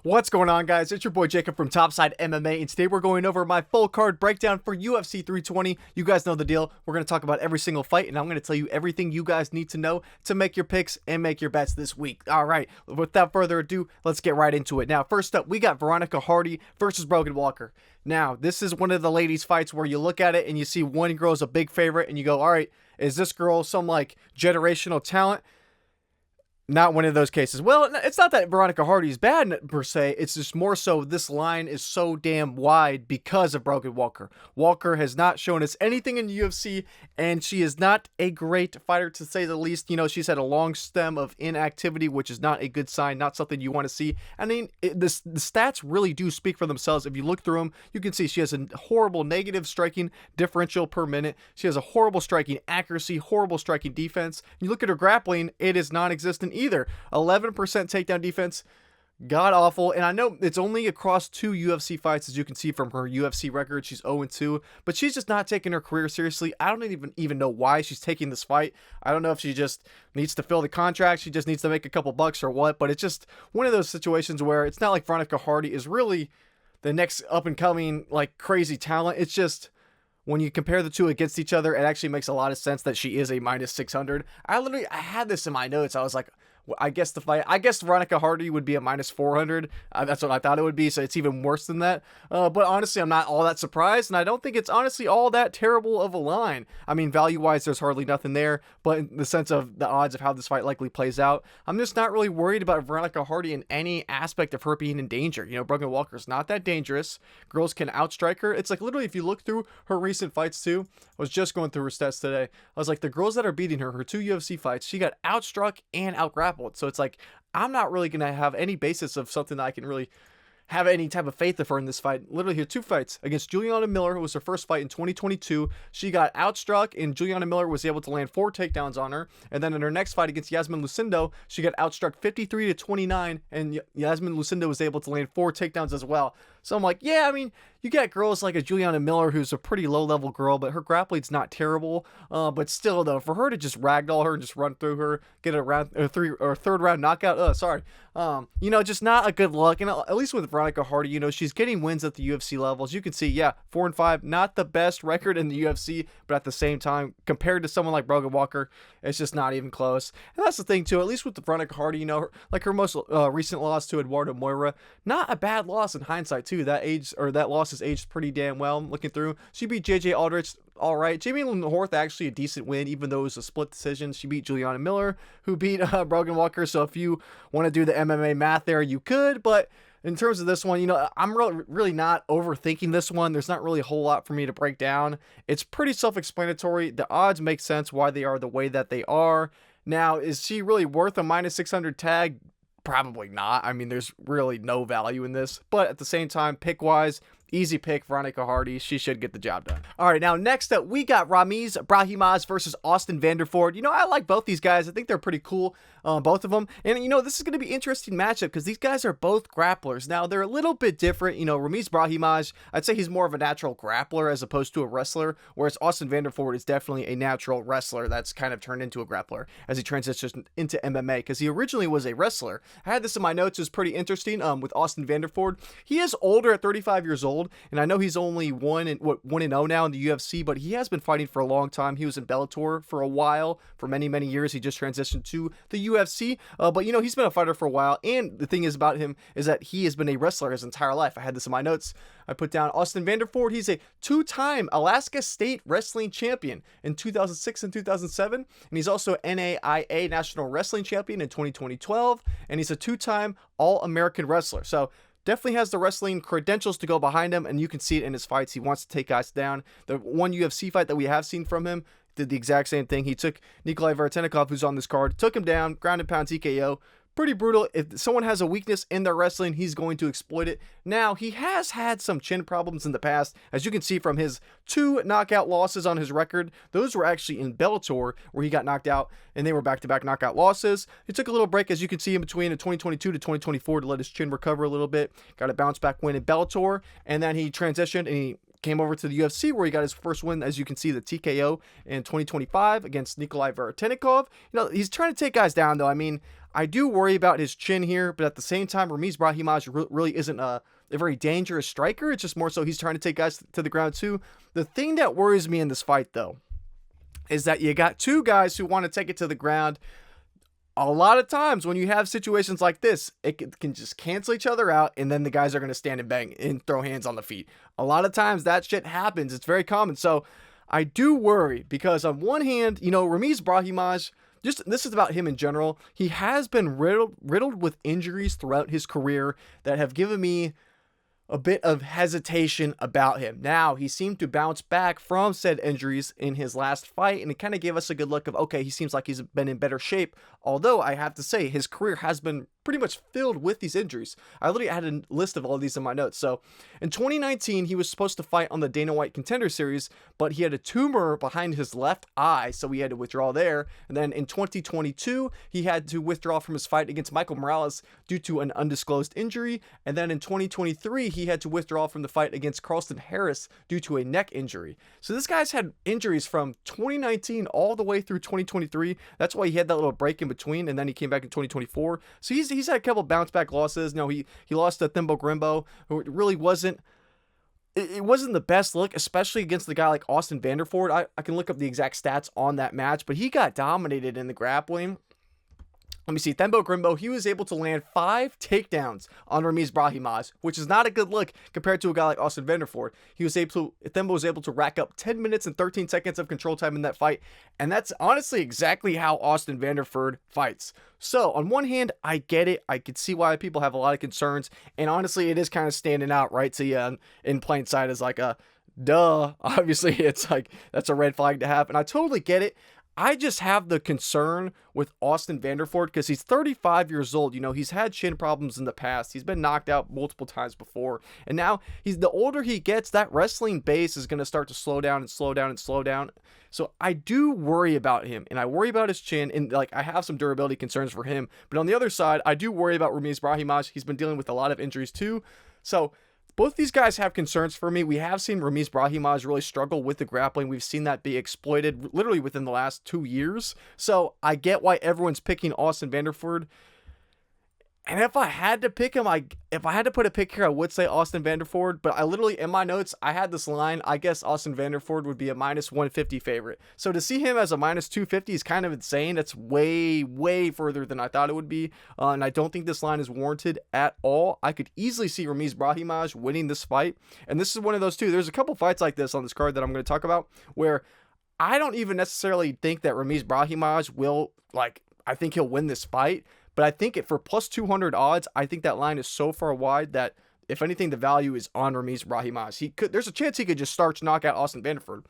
What's going on, guys? It's your boy Jakub from Topside MMA, and today we're going over my full card breakdown for UFC 320. You guys know the deal. We're going to talk about every single fight, and I'm going to tell you everything you guys need to know to make your picks and make your bets this week. All right, without further ado, let's get right into it. Now, first up, we got Veronica versus Brogan Walker. Now, this is one of the ladies' fights where you look at it and you see one girl is a big favorite, and you go, all right, is this girl some like generational talent? Not one of those cases. Well, it's not that Veronica is bad per se. It's just more so this line is so damn wide because of Brogan Walker. Walker has not shown us anything in the UFC, and she is not a great fighter to say the least. You know, she's had a long stem of inactivity, which is not a good sign, not something you want to see. I mean, the stats really do speak for themselves. If you look through them, you can see she has a horrible negative striking differential per minute. She has a horrible striking accuracy, horrible striking defense. You look at her grappling, it is non-existent either. 11% takedown defense, god awful. And I know it's only across 2 UFC fights, as you can see from her UFC record. She's 0-2, but she's just not taking her career seriously. I don't even know why she's taking this fight. I don't know if she just needs to fill the contract, she just needs to make a couple bucks or what, but it's just one of those situations where it's not like Veronica is really the next up and coming like crazy talent. It's just when you compare the two against each other, it actually makes a lot of sense that she is a minus 600. I had this in my notes. I was like, I guess Veronica would be a minus 400. That's what I thought it would be, so it's even worse than that. But honestly, I'm not all that surprised, and I don't think it's honestly all that terrible of a line. I mean, value-wise, there's hardly nothing there, but in the sense of the odds of how this fight likely plays out, I'm just not really worried about Veronica in any aspect of her being in danger. You know, Brogan Walker's not that dangerous. Girls can outstrike her. It's like literally, if you look through her recent fights too, I was just going through her stats today. I was like, the girls that are beating her 2 UFC fights, she got outstruck and outgrappled. So it's like, I'm not really going to have any basis of something that I can really have any type of faith of her in this fight. Literally here, 2 fights against Juliana Miller, who was her first fight in 2022. She got outstruck, and Juliana Miller was able to land 4 takedowns on her. And then in her next fight against Yasmin Lucindo, she got outstruck 53-29, and Yasmin Lucindo was able to land 4 takedowns as well. So I'm like, yeah, I mean, you got girls like a Juliana Miller, who's a pretty low-level girl, but her grappling's not terrible. But still, though, for her to just ragdoll her and just run through her, get a third round knockout, you know, just not a good look. And at least with Veronica you know, she's getting wins at the UFC levels. You can see, yeah, 4-5, not the best record in the UFC, but at the same time, compared to someone like Brogan Walker, it's just not even close. And that's the thing, too, at least with the Veronica you know, like her most recent loss to Eduardo Moira, not a bad loss in hindsight, too. That loss has aged pretty damn well. Looking through, she beat JJ Aldrich, all right. Jamie Horth actually a decent win, even though it was a split decision. She beat Juliana Miller, who beat Brogan Walker. So if you want to do the MMA math there, you could. But in terms of this one, you know, I'm really not overthinking this one. There's not really a whole lot for me to break down. It's pretty self-explanatory. The odds make sense why they are the way that they are. Now, is she really worth a minus 600 tag? Probably not. I mean, there's really no value in this. But at the same time, pick-wise, easy pick, Veronica she should get the job done. All right, now next up, we got Ramiz Brahimaj versus Austin Vanderford. You know, I like both these guys. I think they're pretty cool, both of them. And, you know, this is going to be an interesting matchup because these guys are both grapplers. Now, they're a little bit different. You know, Ramiz Brahimaj, I'd say he's more of a natural grappler as opposed to a wrestler, whereas Austin Vanderford is definitely a natural wrestler that's kind of turned into a grappler as he transitions into MMA because he originally was a wrestler. I had this in my notes. It's pretty interesting with Austin Vanderford. He is older at 35 years old. And I know he's only 1-0 now in the UFC, but he has been fighting for a long time. He was in Bellator for a while, for many, many years. He just transitioned to the UFC. But, you know, he's been a fighter for a while. And the thing is about him is that he has been a wrestler his entire life. I had this in my notes. I put down Austin Vanderford. He's a 2-time Alaska State Wrestling Champion in 2006 and 2007. And he's also NAIA National Wrestling Champion in 2012. And he's a 2-time All-American wrestler. So definitely has the wrestling credentials to go behind him, and you can see it in his fights. He wants to take guys down. The one UFC fight that we have seen from him did the exact same thing. He took Nikolay Veretennikov, who's on this card, took him down, ground and pound TKO. Pretty brutal. If someone has a weakness in their wrestling, he's going to exploit it. Now, he has had some chin problems in the past, as you can see from his 2 knockout losses on his record. Those were actually in Bellator, where he got knocked out, and they were back-to-back knockout losses. He took a little break, as you can see, in between 2022 to 2024 to let his chin recover a little bit. Got a bounce-back win in Bellator, and then he transitioned, and he came over to the UFC where he got his first win, as you can see, the TKO in 2025 against Nikolay Veretennikov. You know, he's trying to take guys down, though. I mean, I do worry about his chin here, but at the same time, Ramiz Brahimaj really isn't a very dangerous striker. It's just more so he's trying to take guys to the ground too. The thing that worries me in this fight, though, is that you got two guys who want to take it to the ground. A lot of times when you have situations like this, it can just cancel each other out, and then the guys are going to stand and bang and throw hands on the feet. A lot of times that shit happens. It's very common. So I do worry because on one hand, Ramiz Brahimaj, this is about him in general. He has been riddled with injuries throughout his career that have given me a bit of hesitation about him. Now, he seemed to bounce back from said injuries in his last fight, and it kind of gave us a good look of, okay, he seems like he's been in better shape, although I have to say his career has been pretty much filled with these injuries. I literally had a list of all of these in my notes. So in 2019, he was supposed to fight on the Dana White Contender Series, but he had a tumor behind his left eye, so he had to withdraw there. And then in 2022, he had to withdraw from his fight against Michael Morales due to an undisclosed injury. And then in 2023, he had to withdraw from the fight against Carlston Harris due to a neck injury. So this guy's had injuries from 2019 all the way through 2023. That's why he had that little break in between, and then he came back in 2024. So he's had a couple bounce back losses. He lost to Thimbo Grimbo, who really wasn't. It wasn't the best look, especially against the guy like Austin Vanderford. I can look up the exact stats on that match, but he got dominated in the grappling. Let me see. Thimbo Grimbo, he was able to land 5 takedowns on Ramiz Brahimaj, which is not a good look compared to a guy like Austin Vanderford. Thimbo was able to rack up 10 minutes and 13 seconds of control time in that fight, and that's honestly exactly how Austin Vanderford fights. So, on one hand, I get it. I could see why people have a lot of concerns, and honestly, it is kind of standing out right to you in plain sight as like a, duh. Obviously, it's like, that's a red flag to have, and I totally get it. I just have the concern with Austin Vanderford because he's 35 years old. He's had shin problems in the past. He's been knocked out multiple times before. And now the older he gets, that wrestling base is going to start to slow down and slow down and slow down. So I do worry about him, and I worry about his chin, and I have some durability concerns for him. But on the other side, I do worry about Ramiz Brahimaj. He's been dealing with a lot of injuries too. So both these guys have concerns for me. We have seen Ramiz Brahimaj really struggle with the grappling. We've seen that be exploited literally within the last 2 years. So I get why everyone's picking Austin Vanderford. And if I had to pick him, if I had to put a pick here, I would say Austin Vanderford. But I literally, in my notes, I had this line. I guess Austin Vanderford would be a minus 150 favorite. So to see him as a minus 250 is kind of insane. That's way, way further than I thought it would be. And I don't think this line is warranted at all. I could easily see Ramiz Brahimaj winning this fight. And this is one of those too. There's a couple fights like this on this card that I'm going to talk about where I don't even necessarily think that Ramiz Brahimaj will, I think he'll win this fight. But I think for plus 200 odds, I think that line is so far wide that if anything, the value is on Ramiz Brahimaj. There's a chance he could just starch knock out Austin Vanderford.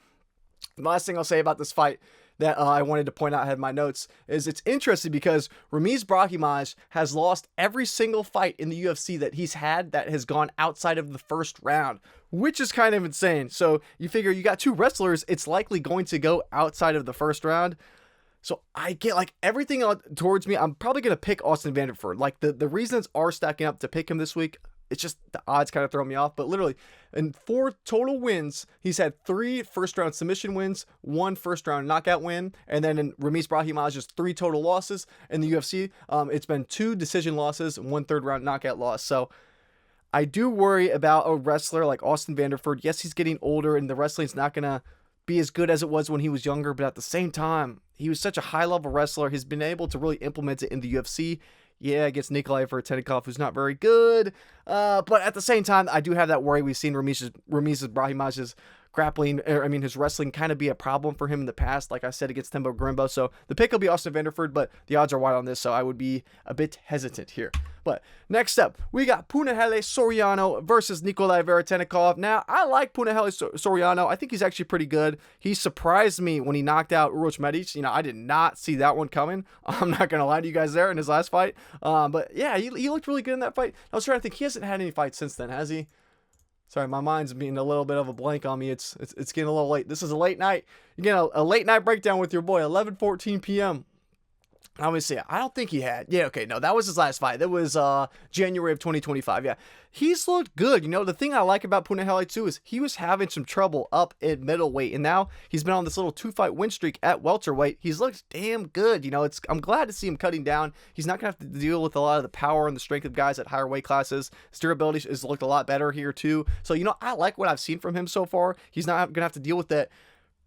The last thing I'll say about this fight that I wanted to point out, I had in my notes, is it's interesting because Ramiz Brahimaj has lost every single fight in the UFC that he's had that has gone outside of the first round, which is kind of insane. So you figure you got two wrestlers, it's likely going to go outside of the first round. So I get everything towards me. I'm probably going to pick Austin Vanderford. The reasons are stacking up to pick him this week. It's just the odds kind of throw me off. But literally, in 4 total wins, he's had 3 first-round submission wins, 1 first-round knockout win, and then in Ramiz Brahimaj's 3 total losses in the UFC, it's been 2 decision losses and 1 third-round knockout loss. So I do worry about a wrestler like Austin Vanderford. Yes, he's getting older, and the wrestling's not going to be as good as it was when he was younger, but at the same time, he was such a high-level wrestler. He's been able to really implement it in the UFC. Yeah, against Nikolay Veretennikov, who's not very good. But at the same time, I do have that worry. We've seen Ramiz Brahimaj's grappling, his wrestling kind of be a problem for him in the past, like I said, against Thimbo Grimbo. So the pick will be Austin Vanderford, but the odds are wide on this, so I would be a bit hesitant here. But next up, we got Punahele Soriano versus Nikolay Veretennikov. Now, I like Punahele Soriano. I think he's actually pretty good. He surprised me when he knocked out Uroš Medic. I did not see that one coming. I'm not going to lie to you guys there in his last fight. But yeah, he looked really good in that fight. I was trying to think, he hasn't had any fights since then, has he? Sorry, my mind's being a little bit of a blank on me. It's getting a little late. This is a late night. You get a late night breakdown with your boy, 11:14 p.m. Let me see. I don't think he had. Yeah, okay, no, that was his last fight. That was January of 2025. Yeah, he's looked good. You know, the thing I like about Punahele too is he was having some trouble up at middleweight, and now he's been on this little 2-fight win streak at welterweight. He's looked damn good. You know, I'm glad to see him cutting down. He's not gonna have to deal with a lot of the power and the strength of guys at higher weight classes. His durability has looked a lot better here too. So you know, I like what I've seen from him so far. He's not gonna have to deal with that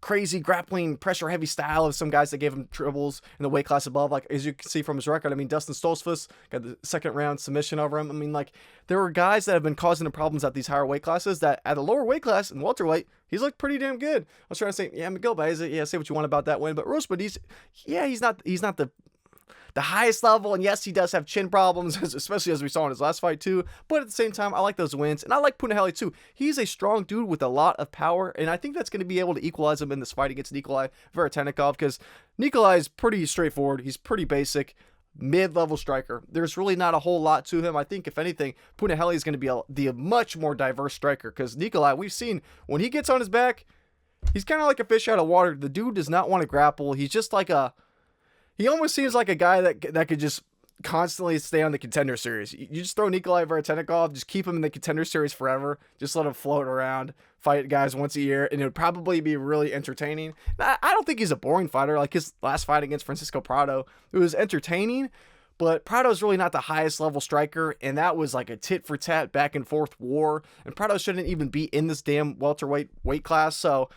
crazy grappling pressure heavy style of some guys that gave him troubles in the weight class above. Like, as you can see from his record, I mean, Dustin Stoltzfus got the second round submission over him. I mean, like, there were guys that have been causing him problems at these higher weight classes that at a lower weight class in welterweight, he's looked pretty damn good. I was trying to say, yeah, Miguel Baez, yeah, say what you want about that win, but Rosebud, he's not the highest level, and yes, he does have chin problems, especially as we saw in his last fight too, but at the same time, I like those wins, and I like Punahele too. He's a strong dude with a lot of power, and I think that's going to be able to equalize him in this fight against Nikolay Veretennikov, because Nikolay is pretty straightforward, he's pretty basic, mid-level striker. There's really not a whole lot to him. I think, if anything, Punahele is going to be a much more diverse striker, because Nikolay, we've seen, when he gets on his back, he's kind of like a fish out of water. The dude does not want to grapple. He's just like he almost seems like a guy that could just constantly stay on the Contender Series. You just throw Nikolay Veretennikov, just keep him in the Contender Series forever. Just let him float around, fight guys once a year, and it would probably be really entertaining. I don't think he's a boring fighter. Like his last fight against Francisco Prado, it was entertaining, but Prado's really not the highest level striker, and that was like a tit-for-tat, back-and-forth war, and Prado shouldn't even be in this damn welterweight weight class, so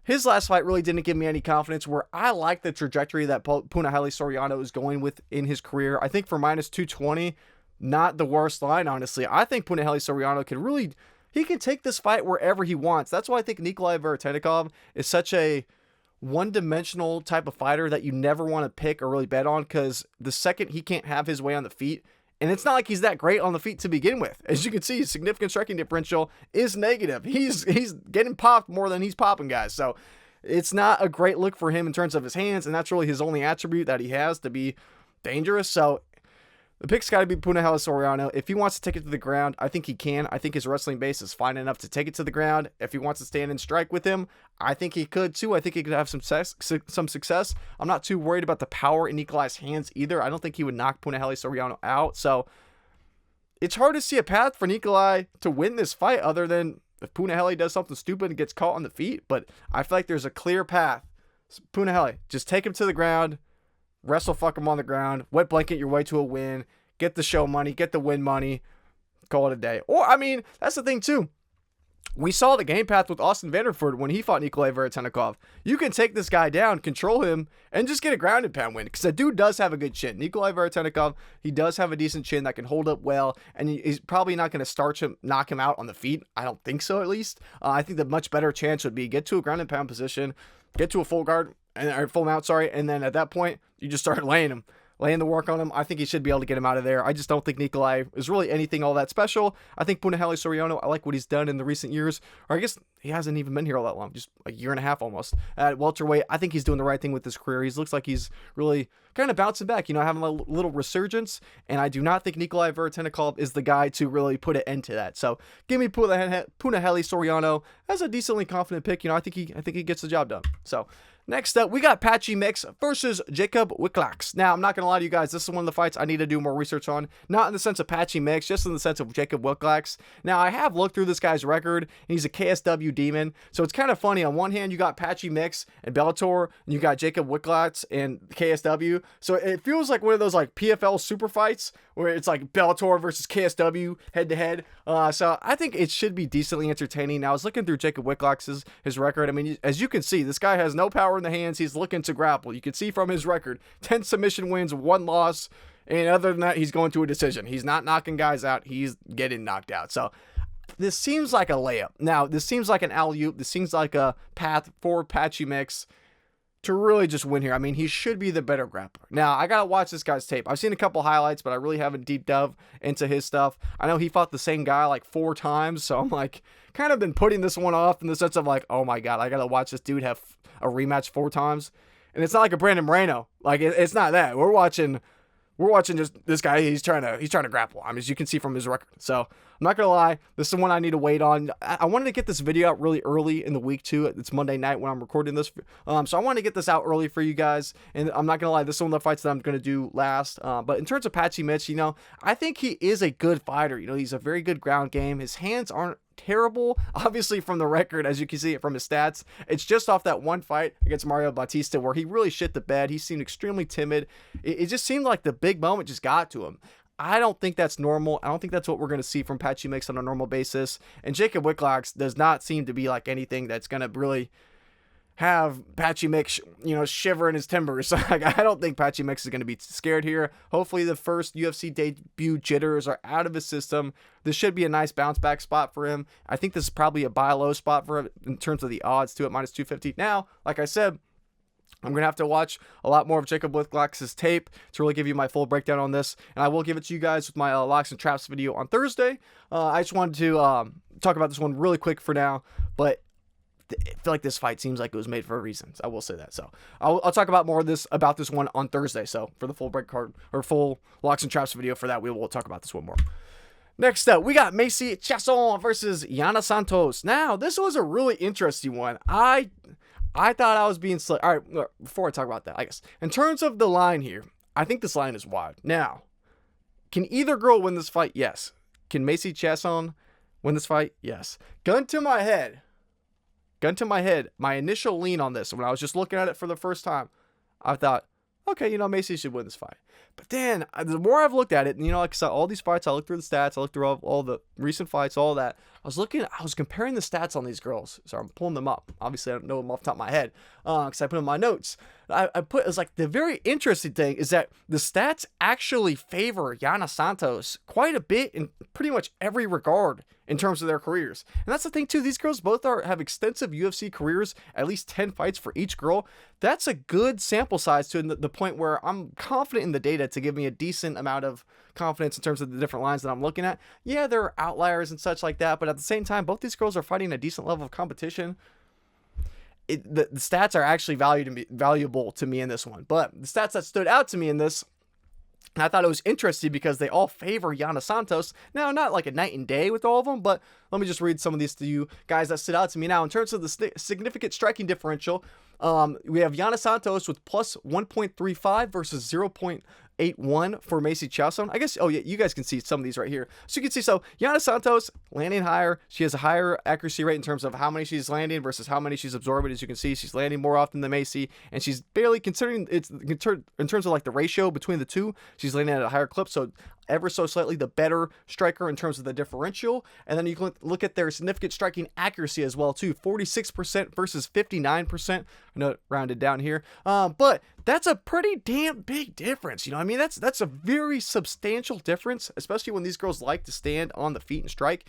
his last fight really didn't give me any confidence, where I like the trajectory that Punahele Soriano is going with in his career. I think for minus 220, not the worst line, honestly. I think Punahele Soriano he can take this fight wherever he wants. That's why I think Nikolay Veretennikov is such a one-dimensional type of fighter that you never want to pick or really bet on, because the second he can't have his way on the feet, and it's not like he's that great on the feet to begin with. As you can see, his significant striking differential is negative. He's getting popped more than he's popping guys. So it's not a great look for him in terms of his hands, and that's really his only attribute that he has to be dangerous. So the pick's got to be Punahele Soriano. If he wants to take it to the ground, I think he can. I think his wrestling base is fine enough to take it to the ground. If he wants to stand and strike with him, I think he could too. I think he could have some success. I'm not too worried about the power in Nikolay's hands either. I don't think he would knock Punahele Soriano out. So it's hard to see a path for Nikolay to win this fight other than if Punahele does something stupid and gets caught on the feet. But I feel like there's a clear path. Punahele, just take him to the ground. Wrestle fuck him on the ground, wet blanket your way to a win, get the show money, get the win money, call it a day. Or, I mean, that's the thing too. We saw the game path with Austin Vanderford when he fought Nikolay Veretennikov. You can take this guy down, control him, and just get a ground and pound win, because the dude does have a good chin. Nikolay Veretennikov, he does have a decent chin that can hold up well, and he's probably not going to knock him out on the feet. I don't think so, at least. I think the much better chance would be get to a ground and pound position, get to a full guard, or full mount, and then at that point, you just start laying the work on him. I think he should be able to get him out of there. I just don't think Nikolay is really anything all that special. I think Punahele Soriano, I like what he's done in the recent years, or I guess he hasn't even been here all that long, just a year and a half almost. At welterweight, I think he's doing the right thing with his career. He looks like he's really kind of bouncing back, having a little resurgence, and I do not think Nikolay Veretennikov is the guy to really put an end to that. So give me Punahele Soriano as a decently confident pick. I think he gets the job done. So next up, we got Patchy Mix versus Jakub Wiklacz. Now, I'm not going to lie to you guys, this is one of the fights I need to do more research on. Not in the sense of Patchy Mix, just in the sense of Jakub Wiklacz. Now, I have looked through this guy's record, and he's a KSW demon. So it's kind of funny. On one hand, you got Patchy Mix and Bellator, and you got Jakub Wiklacz and KSW. So it feels like one of those like PFL super fights, where it's like Bellator versus KSW head-to-head. So I think it should be decently entertaining. Now, I was looking through Jakub Wiklacz's his record. I mean, as you can see, this guy has no power in the hands. He's looking to grapple. You can see from his record, 10 submission wins, 1 loss, and other than that, he's going to a decision. He's not knocking guys out. He's getting knocked out. So this seems like a layup. Now, this seems like an alley-oop. This seems like a path for Patchy Mix to really just win here. I mean, he should be the better grappler. Now, I gotta watch this guy's tape. I've seen a couple highlights, but I really haven't deep dove into his stuff. I know he fought the same guy like 4 times, so I'm like, kind of been putting this one off in the sense of like, oh my god, I gotta watch this dude have a rematch 4 times. And it's not like a Brandon Moreno. Like, it's not that. We're watching we're watching just this guy. He's trying to grapple. I mean, as you can see from his record. So I'm not gonna lie, this is the one I need to wait on. I wanted to get this video out really early in the week too. It's Monday night when I'm recording this, so I wanted to get this out early for you guys. And I'm not gonna lie, this is one of the fights that I'm gonna do last. But in terms of Patchy Mitch, you know, I think he is a good fighter. You know, he's a very good ground game. His hands aren't terrible, obviously, from the record, as you can see it from his stats. It's just off that one fight against Mario Bautista where he really shit the bed. He seemed extremely timid. It just seemed like the big moment just got to him. I don't think that's normal. I don't think that's what we're going to see from Patchy Mix on a normal basis. And Jakub Wiklacz does not seem to be like anything that's going to really have Patchy Mix, you know, shiver in his timbers. I don't think Patchy Mix is going to be scared here. Hopefully the first UFC debut jitters are out of his system. This should be a nice bounce back spot for him. I think this is probably a buy low spot for him in terms of the odds too at minus 250. Now, like I said, I'm going to have to watch a lot more of Jakub Wiklacz's tape to really give you my full breakdown on this. And I will give it to you guys with my locks and traps video on Thursday. I just wanted to talk about this one really quick for now, but I feel like this fight seems like it was made for a reason. So I will say that. So I'll talk about more of this about this one on Thursday. So for the full break card or full locks and traps video for that, we will talk about this one more. Next up, we got Macy Chiasson versus Yana Santos. Now, this was a really interesting one. I thought I was being slick. All right, before I talk about that, I guess in terms of the line here, I think this line is wide. Now, can either girl win this fight? Yes. Can Macy Chiasson win this fight? Yes. Gun to my head, my initial lean on this, when I was just looking at it for the first time, I thought, okay, you know, Macy should win this fight. But then, the more I've looked at it, and, you know, like I said, all these fights, I looked through the stats, I looked through all the recent fights, all that. I was comparing the stats on these girls. So I'm pulling them up. Obviously, I don't know them off the top of my head, because I put them in my notes. It's like, the very interesting thing is that the stats actually favor Yana Santos quite a bit in pretty much every regard in terms of their careers. And that's the thing too, these girls both have extensive UFC careers, at least 10 fights for each girl. That's a good sample size to the point where I'm confident in the data to give me a decent amount of confidence in terms of the different lines that I'm looking at. Yeah, there are outliers and such like that, but at the same time, both these girls are fighting a decent level of competition. The stats are actually valuable to me in this one, but the stats that stood out to me in this, and I thought it was interesting because they all favor Yana Santos. Now, not like a night and day with all of them, but let me just read some of these to you guys that stood out to me. Now, in terms of the significant striking differential, we have Yana Santos with plus 1.35 versus 0.81 for Macy Chiasson. I guess, oh yeah, you guys can see some of these right here. So you can see, so Yana Santos landing higher. She has a higher accuracy rate in terms of how many she's landing versus how many she's absorbing. As you can see, she's landing more often than Macy, and she's barely considering it's in terms of like the ratio between the two. She's landing at a higher clip, so ever so slightly the better striker in terms of the differential. And then you can look at their significant striking accuracy as well too, 46% versus 59%. I know it rounded down here, but that's a pretty damn big difference. You know, I mean, that's a very substantial difference, especially when these girls like to stand on the feet and strike.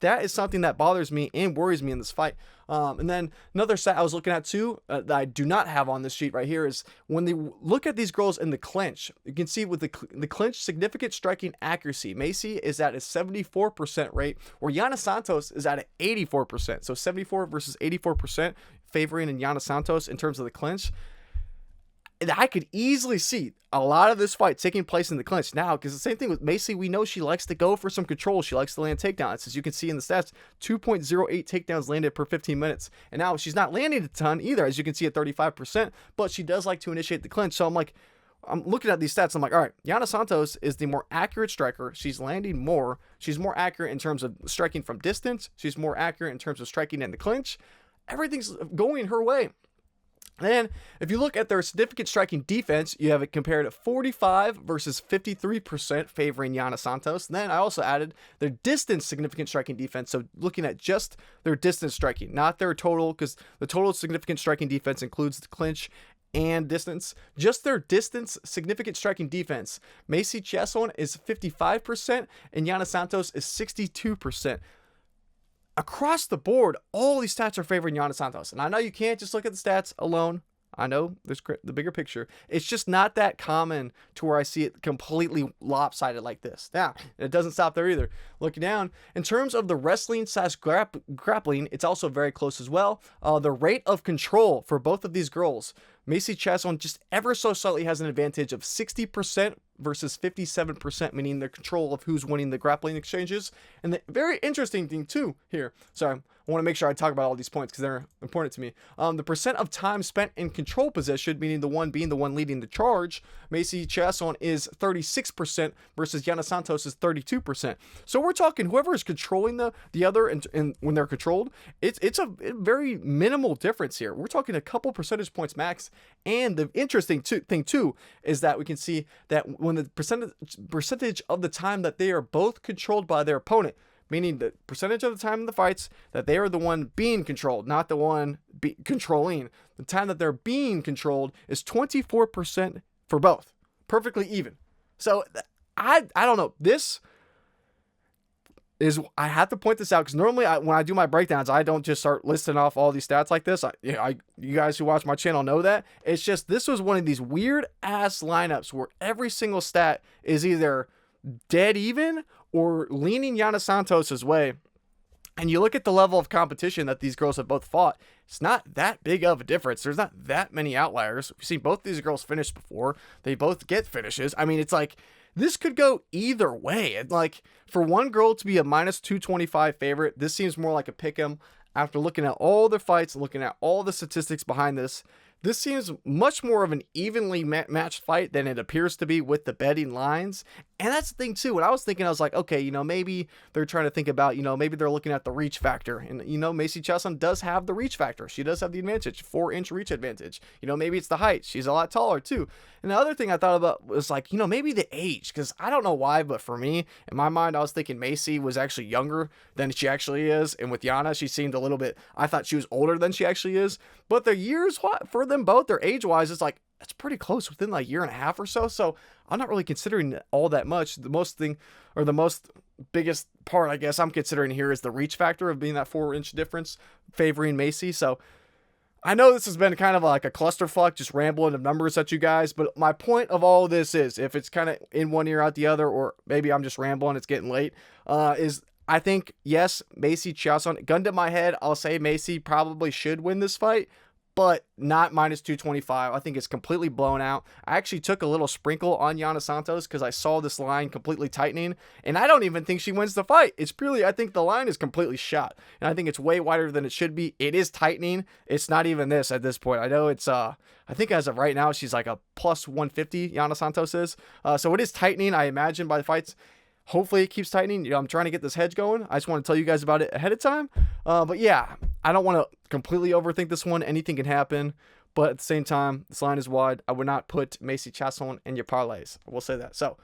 That is something that bothers me and worries me in this fight. And then another stat I was looking at too, that I do not have on this sheet right here, is when they look at these girls in the clinch, you can see with the clinch significant striking accuracy, Macy is at a 74% rate, where Yana Santos is at an 84%. So 74 versus 84% favoring in Yana Santos in terms of the clinch. I could easily see a lot of this fight taking place in the clinch now, because the same thing with Macy, we know she likes to go for some control. She likes to land takedowns. As you can see in the stats, 2.08 takedowns landed per 15 minutes. And now she's not landing a ton either, as you can see at 35%, but she does like to initiate the clinch. So I'm looking at these stats. I'm like, all right, Yana Santos is the more accurate striker. She's landing more. She's more accurate in terms of striking from distance. She's more accurate in terms of striking in the clinch. Everything's going her way. Then, if you look at their significant striking defense, you have it compared at 45 versus 53% favoring Yana Santos. And then I also added their distance significant striking defense. So looking at just their distance striking, not their total, because the total significant striking defense includes the clinch and distance. Just their distance significant striking defense. Macy Chiasson is 55% and Yana Santos is 62%. Across the board, all these stats are favoring Yana Santos. And I know you can't just look at the stats alone. I know there's the bigger picture. It's just not that common to where I see it completely lopsided like this. Now, it doesn't stop there either. Looking down, in terms of the wrestling / grappling, it's also very close as well. The rate of control for both of these girls, Macy Chiasson just ever so slightly has an advantage of 60% versus 57%, meaning the control of who's winning the grappling exchanges. And the very interesting thing too here, sorry, I want to make sure I talk about all these points because they're important to me. The percent of time spent in control position, meaning the one being the one leading the charge, Macy Chiasson is 36% versus Yana Santos is 32%. So we're talking whoever is controlling the other, and when they're controlled, it's a very minimal difference here. We're talking a couple percentage points max. And the interesting thing too is that we can see that when the percentage of the time that they are both controlled by their opponent, meaning the percentage of the time in the fights that they are the one being controlled, not the one controlling, the time that they're being controlled is 24% for both. Perfectly even. So I don't know. This is, I have to point this out because normally when I do my breakdowns, I don't just start listing off all these stats like this. You guys who watch my channel know that. It's just, this was one of these weird ass lineups where every single stat is either dead even or leaning Yana Santos's way. And you look at the level of competition that these girls have both fought, it's not that big of a difference. There's not that many outliers. We've seen both these girls finish before. They both get finishes. I mean, it's like, this could go either way. And like, for one girl to be a minus 225 favorite, this seems more like a pick'em. After looking at all the fights, looking at all the statistics behind this seems much more of an evenly matched fight than it appears to be with the betting lines. And that's the thing too. When I was thinking, I was like, okay, maybe they're trying to think about, maybe they're looking at the reach factor. And, Macy Chiasson does have the reach factor. She does have the advantage, 4-inch reach advantage. Maybe it's the height. She's a lot taller too. And the other thing I thought about was like, maybe the age, because I don't know why, but for me, in my mind, I was thinking Macy was actually younger than she actually is. And with Yana, she seemed a little bit, I thought she was older than she actually is. But the years for them both, their age-wise, it's like, it's pretty close within like a year and a half or so. So I'm not really considering all that much. The most biggest part, I guess, I'm considering here is the reach factor of being that 4-inch difference favoring Macy. So I know this has been kind of like a clusterfuck, just rambling of numbers at you guys. But my point of all this is, if it's kind of in one ear out the other, or maybe I'm just rambling, it's getting late, is I think, yes, Macy Chiasson, gun to my head, I'll say Macy probably should win this fight, but not minus 225. I think it's completely blown out. I actually took a little sprinkle on Yana Santos because I saw this line completely tightening, and I don't even think she wins the fight. It's purely, I think the line is completely shot, and I think it's way wider than it should be. It is tightening. It's not even this at this point. I know it's, I think as of right now, she's like a plus 150, Yana Santos is. So it is tightening, I imagine, by the fights. Hopefully it keeps tightening. I'm trying to get this hedge going. I just want to tell you guys about it ahead of time. But yeah, I don't want to completely overthink this one. Anything can happen. But at the same time, this line is wide. I would not put Macy Chiasson in your parlays. I will say that. So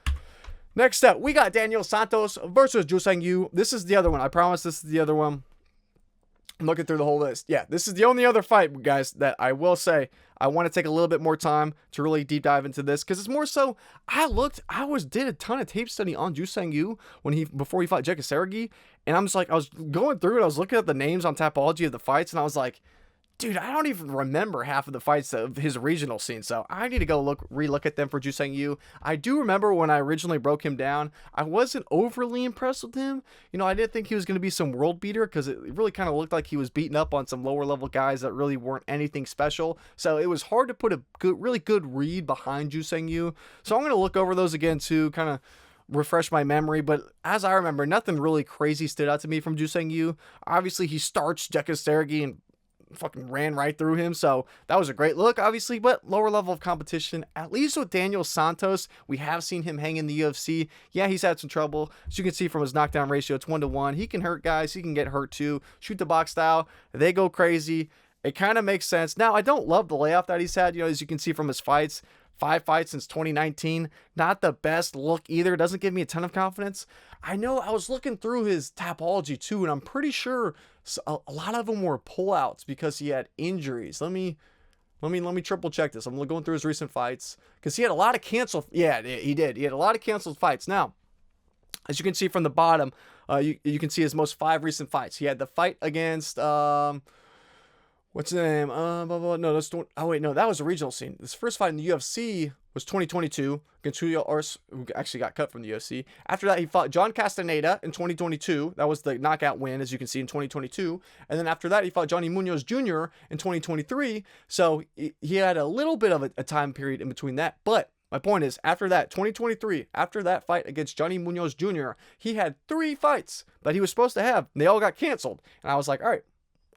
next up, we got Daniel Santos versus Juseng Yu. This is the other one. I promise this is the other one. I'm looking through the whole list. Yeah, this is the only other fight, guys, that I will say I want to take a little bit more time to really deep dive into this, because it's more so I did a ton of tape study on Juseng Yu before he fought Jakub Sergey, and I'm just like, I was going through it, I was looking at the names on Tapology of the fights, and I was like, dude, I don't even remember half of the fights of his regional scene, so I need to go relook at them for Juseng Yu. I do remember when I originally broke him down, I wasn't overly impressed with him. I didn't think he was going to be some world beater, because it really kind of looked like he was beating up on some lower level guys that really weren't anything special. So it was hard to put a really good read behind Juseng Yu. So I'm going to look over those again too, kind of refresh my memory, but as I remember, nothing really crazy stood out to me from Juseng Yu. Obviously, he starched Jakub Sergey and fucking ran right through him, so that was a great look, obviously, but lower level of competition. At least with Daniel Santos, we have seen him hang in the UFC. Yeah, he's had some trouble. As you can see from his knockdown ratio, it's 1-to-1. He can hurt guys. He can get hurt too. Shoot the box style. They go crazy. It kind of makes sense. Now, I don't love the layoff that he's had, as you can see from his fights. 5 fights since 2019. Not the best look either. Doesn't give me a ton of confidence. I know I was looking through his Tapology too, and I'm pretty sure a lot of them were pullouts because he had injuries. Let me triple check this. I'm going through his recent fights because he had a lot of canceled. Yeah, he did. He had a lot of canceled fights. Now, as you can see from the bottom, you can see his most 5 recent fights. He had the fight against What's the name? Blah, blah, blah. No, that's oh wait, no, that was a regional scene. His first fight in the UFC was 2022 against Julio Ars, who actually got cut from the UFC. After that, he fought John Castaneda in 2022. That was the knockout win, as you can see, in 2022. And then after that, he fought Johnny Munoz Jr. in 2023. So he had a little bit of a time period in between that. But my point is, after that, 2023, after that fight against Johnny Munoz Jr., he had 3 fights that he was supposed to have. And they all got canceled. And I was like, all right,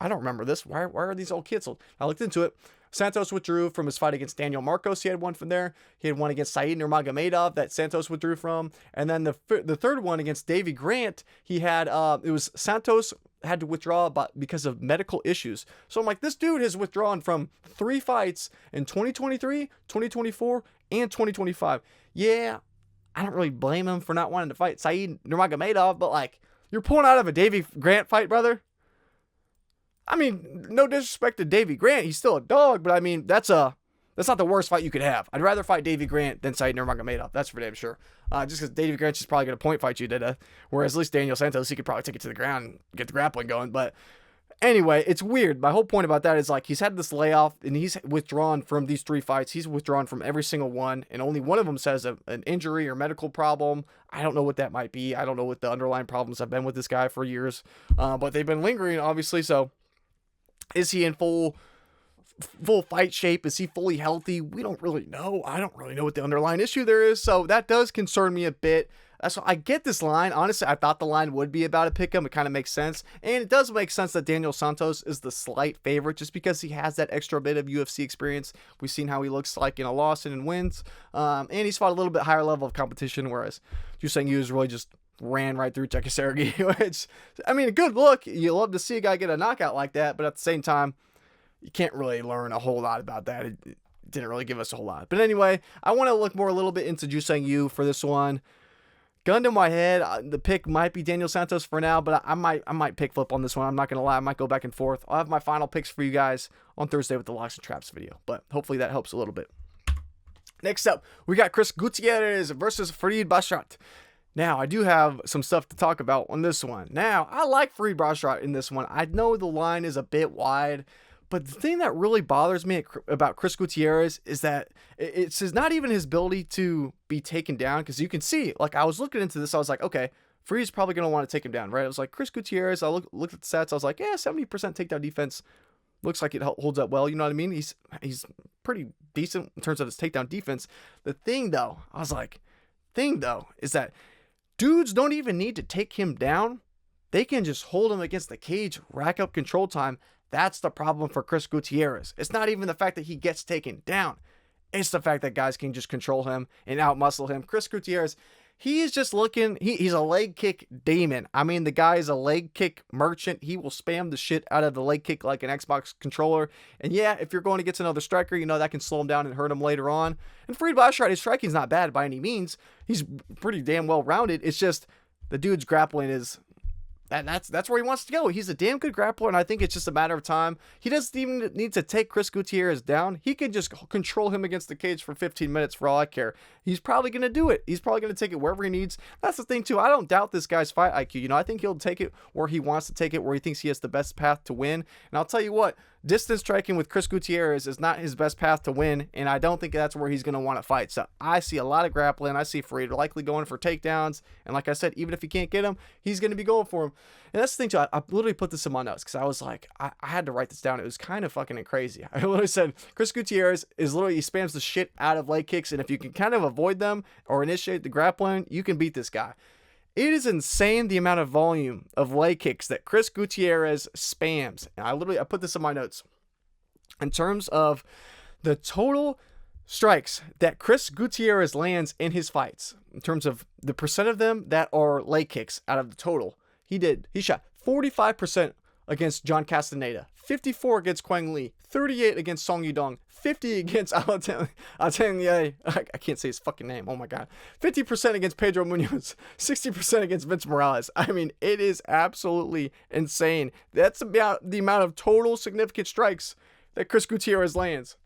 I don't remember this. Why are these all canceled? I looked into it. Santos withdrew from his fight against Daniel Marcos. He had one from there. He had one against Said Nurmagomedov that Santos withdrew from. And then the third one against Davy Grant, he had, it was Santos had to withdraw because of medical issues. So I'm like, this dude has withdrawn from 3 fights in 2023, 2024, and 2025. Yeah, I don't really blame him for not wanting to fight Said Nurmagomedov, but like, you're pulling out of a Davy Grant fight, brother. I mean, no disrespect to Davy Grant. He's still a dog, but I mean, that's not the worst fight you could have. I'd rather fight Davy Grant than Said Nurmagomedov. That's for damn sure. Just because Davy Grant's just probably going to point fight you to death. Whereas at least Daniel Santos, he could probably take it to the ground and get the grappling going. But anyway, it's weird. My whole point about that is like, he's had this layoff and he's withdrawn from these 3 fights. He's withdrawn from every single one. And only one of them says an injury or medical problem. I don't know what that might be. I don't know what the underlying problems have been with this guy for years. But they've been lingering, obviously. So is he in full fight shape? Is he fully healthy? We don't really know. I don't really know what the underlying issue there is. So that does concern me a bit. So I get this line. Honestly, I thought the line would be about a pick'em. It kind of makes sense. And it does make sense that Daniel Santos is the slight favorite just because he has that extra bit of UFC experience. We've seen how he looks like in a loss and in wins. And he's fought a little bit higher level of competition, whereas Juseng Yu is really just ran right through Tekasaragi, which, I mean, a good look. You love to see a guy get a knockout like that, but at the same time, you can't really learn a whole lot about that. It didn't really give us a whole lot. But anyway, I want to look more a little bit into Juseng Yu for this one. Gun to my head, the pick might be Daniel Santos for now, but I might pick flip on this one. I'm not going to lie. I might go back and forth. I'll have my final picks for you guys on Thursday with the Locks and Traps video, but hopefully that helps a little bit. Next up, we got Chris Gutierrez versus Farid Basharat. Now, I do have some stuff to talk about on this one. Now, I like Farid Basharat in this one. I know the line is a bit wide, but the thing that really bothers me about Chris Gutierrez is that it's not even his ability to be taken down, because you can see, like, I was looking into this, I was like, okay, Farid's probably going to want to take him down, right? I was like, Chris Gutierrez, I looked at the stats, I was like, yeah, 70% takedown defense. Looks like it holds up well, you know what I mean? He's pretty decent in terms of his takedown defense. The thing, though, is that dudes don't even need to take him down. They can just hold him against the cage, rack up control time. That's the problem for Chris Gutierrez. It's not even the fact that he gets taken down. It's the fact that guys can just control him and outmuscle him. Chris Gutierrez, he is just looking, he's a leg kick demon. I mean, the guy is a leg kick merchant. He will spam the shit out of the leg kick like an Xbox controller. And yeah, if you're going against another striker, you know that can slow him down and hurt him later on. And Farid Basharat, his striking is not bad by any means. He's pretty damn well rounded. It's just the dude's grappling is... That's where he wants to go. He's a damn good grappler, and I think it's just a matter of time. He doesn't even need to take Chris Gutierrez down. He can just control him against the cage for 15 minutes for all I care. He's probably going to do it. He's probably going to take it wherever he needs. That's the thing, too. I don't doubt this guy's fight IQ. You know, I think he'll take it where he wants to take it, where he thinks he has the best path to win. And I'll tell you what, distance striking with Chris Gutierrez is not his best path to win, and I don't think that's where he's going to want to fight. So I see a lot of grappling. I see Farid likely going for takedowns, and like I said, even if he can't get him, he's going to be going for him. And that's the thing, too. I literally put this in my notes because I was like, I had to write this down. It was kind of fucking crazy. I literally said, Chris Gutierrez is literally, he spams the shit out of leg kicks, and if you can kind of avoid them or initiate the grappling, you can beat this guy. It is insane the amount of volume of leg kicks that Chris Gutierrez spams. And I put this in my notes. In terms of the total strikes that Chris Gutierrez lands in his fights, in terms of the percent of them that are leg kicks out of the total, he shot 45% against John Castaneda, 54 against Quang Lee, 38 against Song Yudong, 50 against Atelier, I can't say his fucking name, oh my god, 50% against Pedro Munoz, 60% against Vince Morales. I mean, it is absolutely insane. That's about the amount of total significant strikes that Chris Gutierrez lands.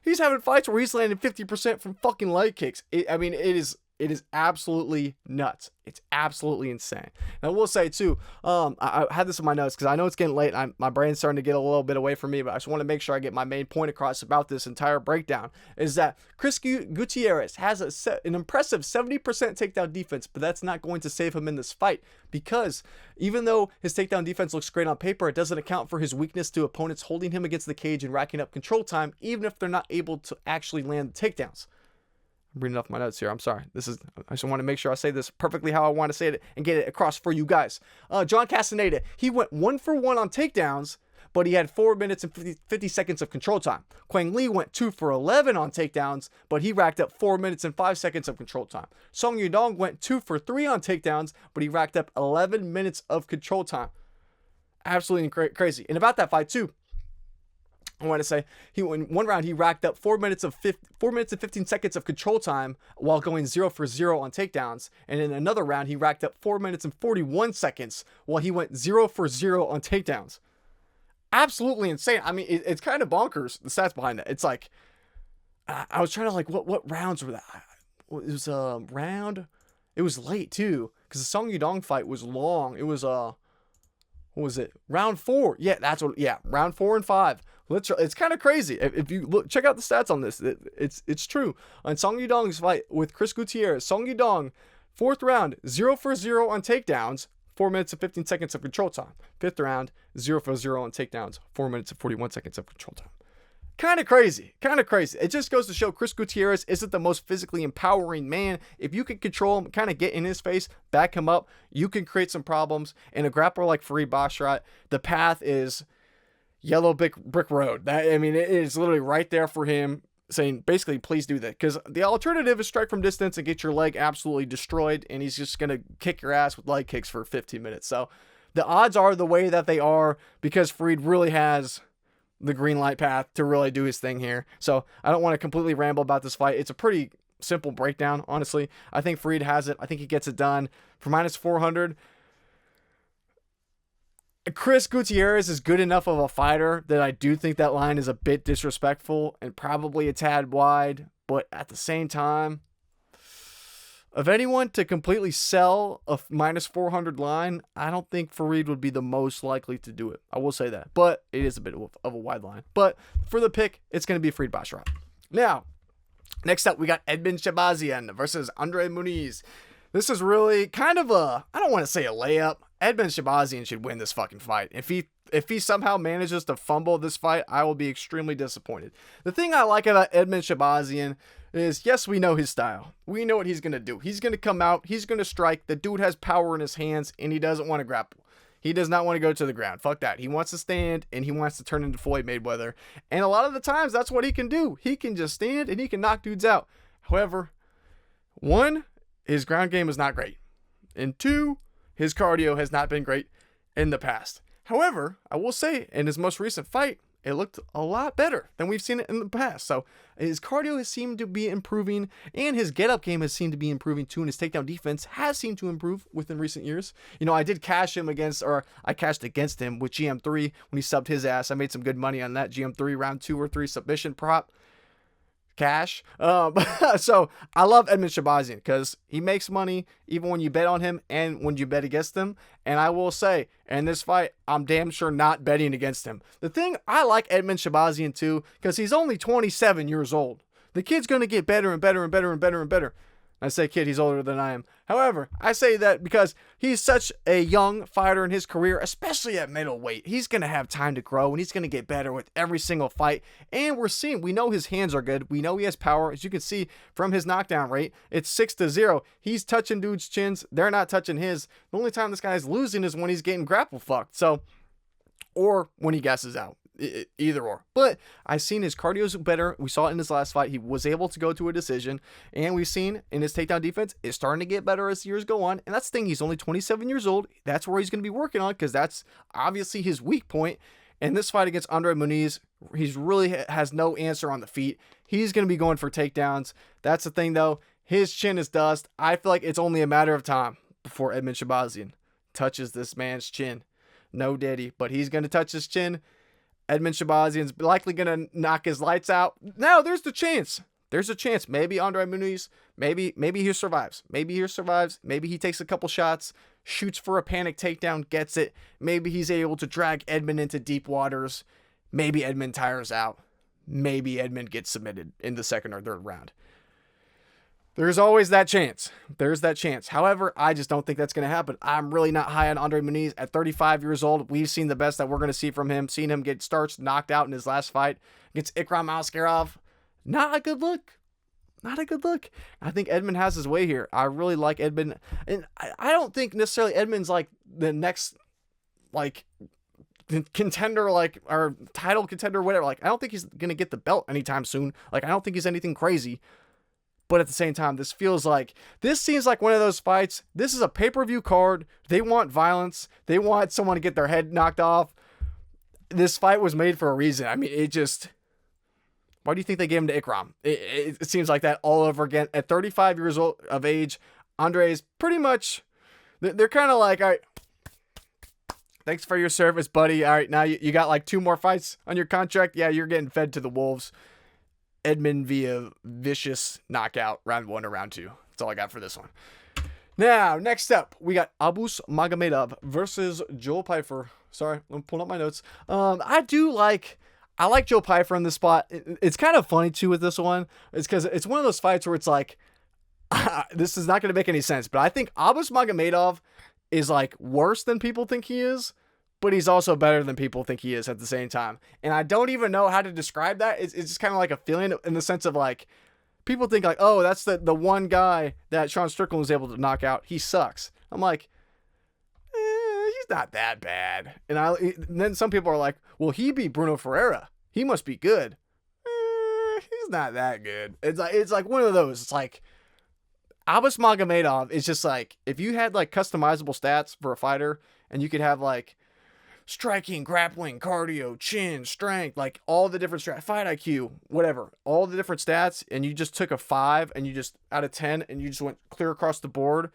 He's having fights where he's landing 50% from fucking leg kicks. It It is absolutely nuts. It's absolutely insane. And I will say too, I had this in my notes because I know it's getting late. My brain's starting to get a little bit away from me, but I just want to make sure I get my main point across about this entire breakdown. Is that Chris Gutierrez has an impressive 70% takedown defense, but that's not going to save him in this fight, because even though his takedown defense looks great on paper, it doesn't account for his weakness to opponents holding him against the cage and racking up control time, even if they're not able to actually land the takedowns. I'm reading off my notes here. I'm sorry. I just want to make sure I say this perfectly how I want to say it and get it across for you guys. John Castaneda, he went 1 for 1 on takedowns, but he had 4 minutes and 50 seconds of control time. Quang Lee went 2 for 11 on takedowns, but he racked up 4 minutes and 5 seconds of control time. Song Yudong went 2 for 3 on takedowns, but he racked up 11 minutes of control time. Absolutely crazy. And about that fight too, I want to say in one round he racked up 4 minutes and 15 seconds of control time while going 0 for 0 on takedowns, and in another round he racked up 4 minutes and 41 seconds while he went 0 for 0 on takedowns. Absolutely insane. I mean, it's kind of bonkers, the stats behind it. It's like, I was trying to what rounds were that? It was it was late too, because the Song Yudong fight was long. It was what was it? Round 4. Yeah, round 4 and 5. It's kind of crazy. If you look, check out the stats on this. It's true. On Song Yudong's fight with Chris Gutierrez, Song Yudong, 4th round, 0 for 0 on takedowns, 4 minutes and 15 seconds of control time. 5th round, 0 for 0 on takedowns, 4 minutes and 41 seconds of control time. Kind of crazy. It just goes to show Chris Gutierrez isn't the most physically empowering man. If you can control him, kind of get in his face, back him up, you can create some problems. And a grappler like Farid Basharat, the path is yellow brick road. It is literally right there for him, saying basically, please do that. Because the alternative is strike from distance and get your leg absolutely destroyed, and he's just going to kick your ass with leg kicks for 15 minutes. So the odds are the way that they are because Farid really has the green light path to really do his thing here. So I don't want to completely ramble about this fight. It's a pretty simple breakdown, honestly. I think Farid has it. I think he gets it done for minus 400. Chris Gutierrez is good enough of a fighter that I do think that line is a bit disrespectful and probably a tad wide, but at the same time, of anyone to completely sell a minus 400 line, I don't think Farid would be the most likely to do it. I will say that, but it is a bit of a wide line. But for the pick, it's going to be Farid Basharat. Now, next up, we got Edmen Shahbazyan versus Andre Muniz. This is really kind of I don't want to say a layup. Edmen Shahbazyan should win this fucking fight. If he somehow manages to fumble this fight, I will be extremely disappointed. The thing I like about Edmen Shahbazyan is, yes, we know his style. We know what he's going to do. He's going to come out. He's going to strike. The dude has power in his hands, and he doesn't want to grapple. He does not want to go to the ground. Fuck that. He wants to stand, and he wants to turn into Floyd Mayweather. And a lot of the times, that's what he can do. He can just stand, and he can knock dudes out. However, 1, his ground game is not great. And 2, his cardio has not been great in the past. However, I will say, in his most recent fight, it looked a lot better than we've seen it in the past. So his cardio has seemed to be improving, and his get-up game has seemed to be improving too, and his takedown defense has seemed to improve within recent years. You know, I cashed against him with GM3 when he subbed his ass. I made some good money on that GM3 round 2 or 3 submission prop. Cash. So I love Edmen Shahbazyan because he makes money even when you bet on him and when you bet against him. And I will say, in this fight, I'm damn sure not betting against him. The thing, I like Edmen Shahbazyan too because he's only 27 years old. The kid's going to get better and better and better and better and better. I say kid, he's older than I am. However, I say that because he's such a young fighter in his career, especially at middleweight. He's going to have time to grow, and he's going to get better with every single fight. And we know his hands are good. We know he has power. As you can see from his knockdown rate, it's 6-0. He's touching dudes' chins. They're not touching his. The only time this guy's losing is when he's getting grapple fucked. Or when he gasses out. Either or. But I've seen his cardio's better. We saw it in his last fight. He was able to go to a decision. And we've seen in his takedown defense is starting to get better as years go on. And that's the thing. He's only 27 years old. That's where he's going to be working on because that's obviously his weak point. And this fight against Andre Muniz, he's really has no answer on the feet. He's going to be going for takedowns. That's the thing, though. His chin is dust. I feel like it's only a matter of time before Edmen Shahbazyan touches this man's chin. No daddy, but he's going to touch his chin. Edmen Shahbazyan's likely going to knock his lights out. Now, there's the chance. There's a chance. Maybe Andre Muniz Maybe he survives. Maybe he survives. Maybe he takes a couple shots, shoots for a panic takedown, gets it. Maybe he's able to drag Edmen into deep waters. Maybe Edmen tires out. Maybe Edmen gets submitted in the second or third round. There's always that chance. There's that chance. However, I just don't think that's going to happen. I'm really not high on Andre Muniz. At 35 years old, we've seen the best that we're going to see from him. Seen him get starched, knocked out in his last fight against Ikram Askarov. Not a good look. Not a good look. I think Edmen has his way here. I really like Edmen. And I don't think necessarily Edmen's like the next, like, contender, like, or title contender, whatever. Like, I don't think he's going to get the belt anytime soon. Like, I don't think he's anything crazy. But at the same time, this seems like one of those fights. This is a pay-per-view card. They want violence. They want someone to get their head knocked off. This fight was made for a reason. I mean, why do you think they gave him to Ikram? It seems like that all over again. At 35 years of age, Andre is pretty much, they're kind of like, all right, thanks for your service, buddy. All right, now you got like 2 more fights on your contract. Yeah, you're getting fed to the wolves. Edmen via vicious knockout, round 1 or round 2. That's all I got for this one. Now, next up, we got Abus Magomedov versus Joe Pyfer. Sorry, I'm pulling up my notes. I like Joe Pyfer in this spot. It's kind of funny too with this one. It's because it's one of those fights where it's like, this is not going to make any sense. But I think Abus Magomedov is like worse than people think he is, but he's also better than people think he is at the same time. And I don't even know how to describe that. It's just kind of like a feeling in the sense of like, people think like, oh, that's the one guy that Sean Strickland was able to knock out. He sucks. I'm like, he's not that bad. And then some people are like, well, he beat Bruno Ferreira. He must be good. He's not that good. It's like one of those. It's like, Abus Magomedov is just like, if you had like customizable stats for a fighter and you could have like striking, grappling, cardio, chin, strength, like all the different fight IQ, whatever, all the different stats, and you just took a 5 and you just out of 10 and you just went clear across the board,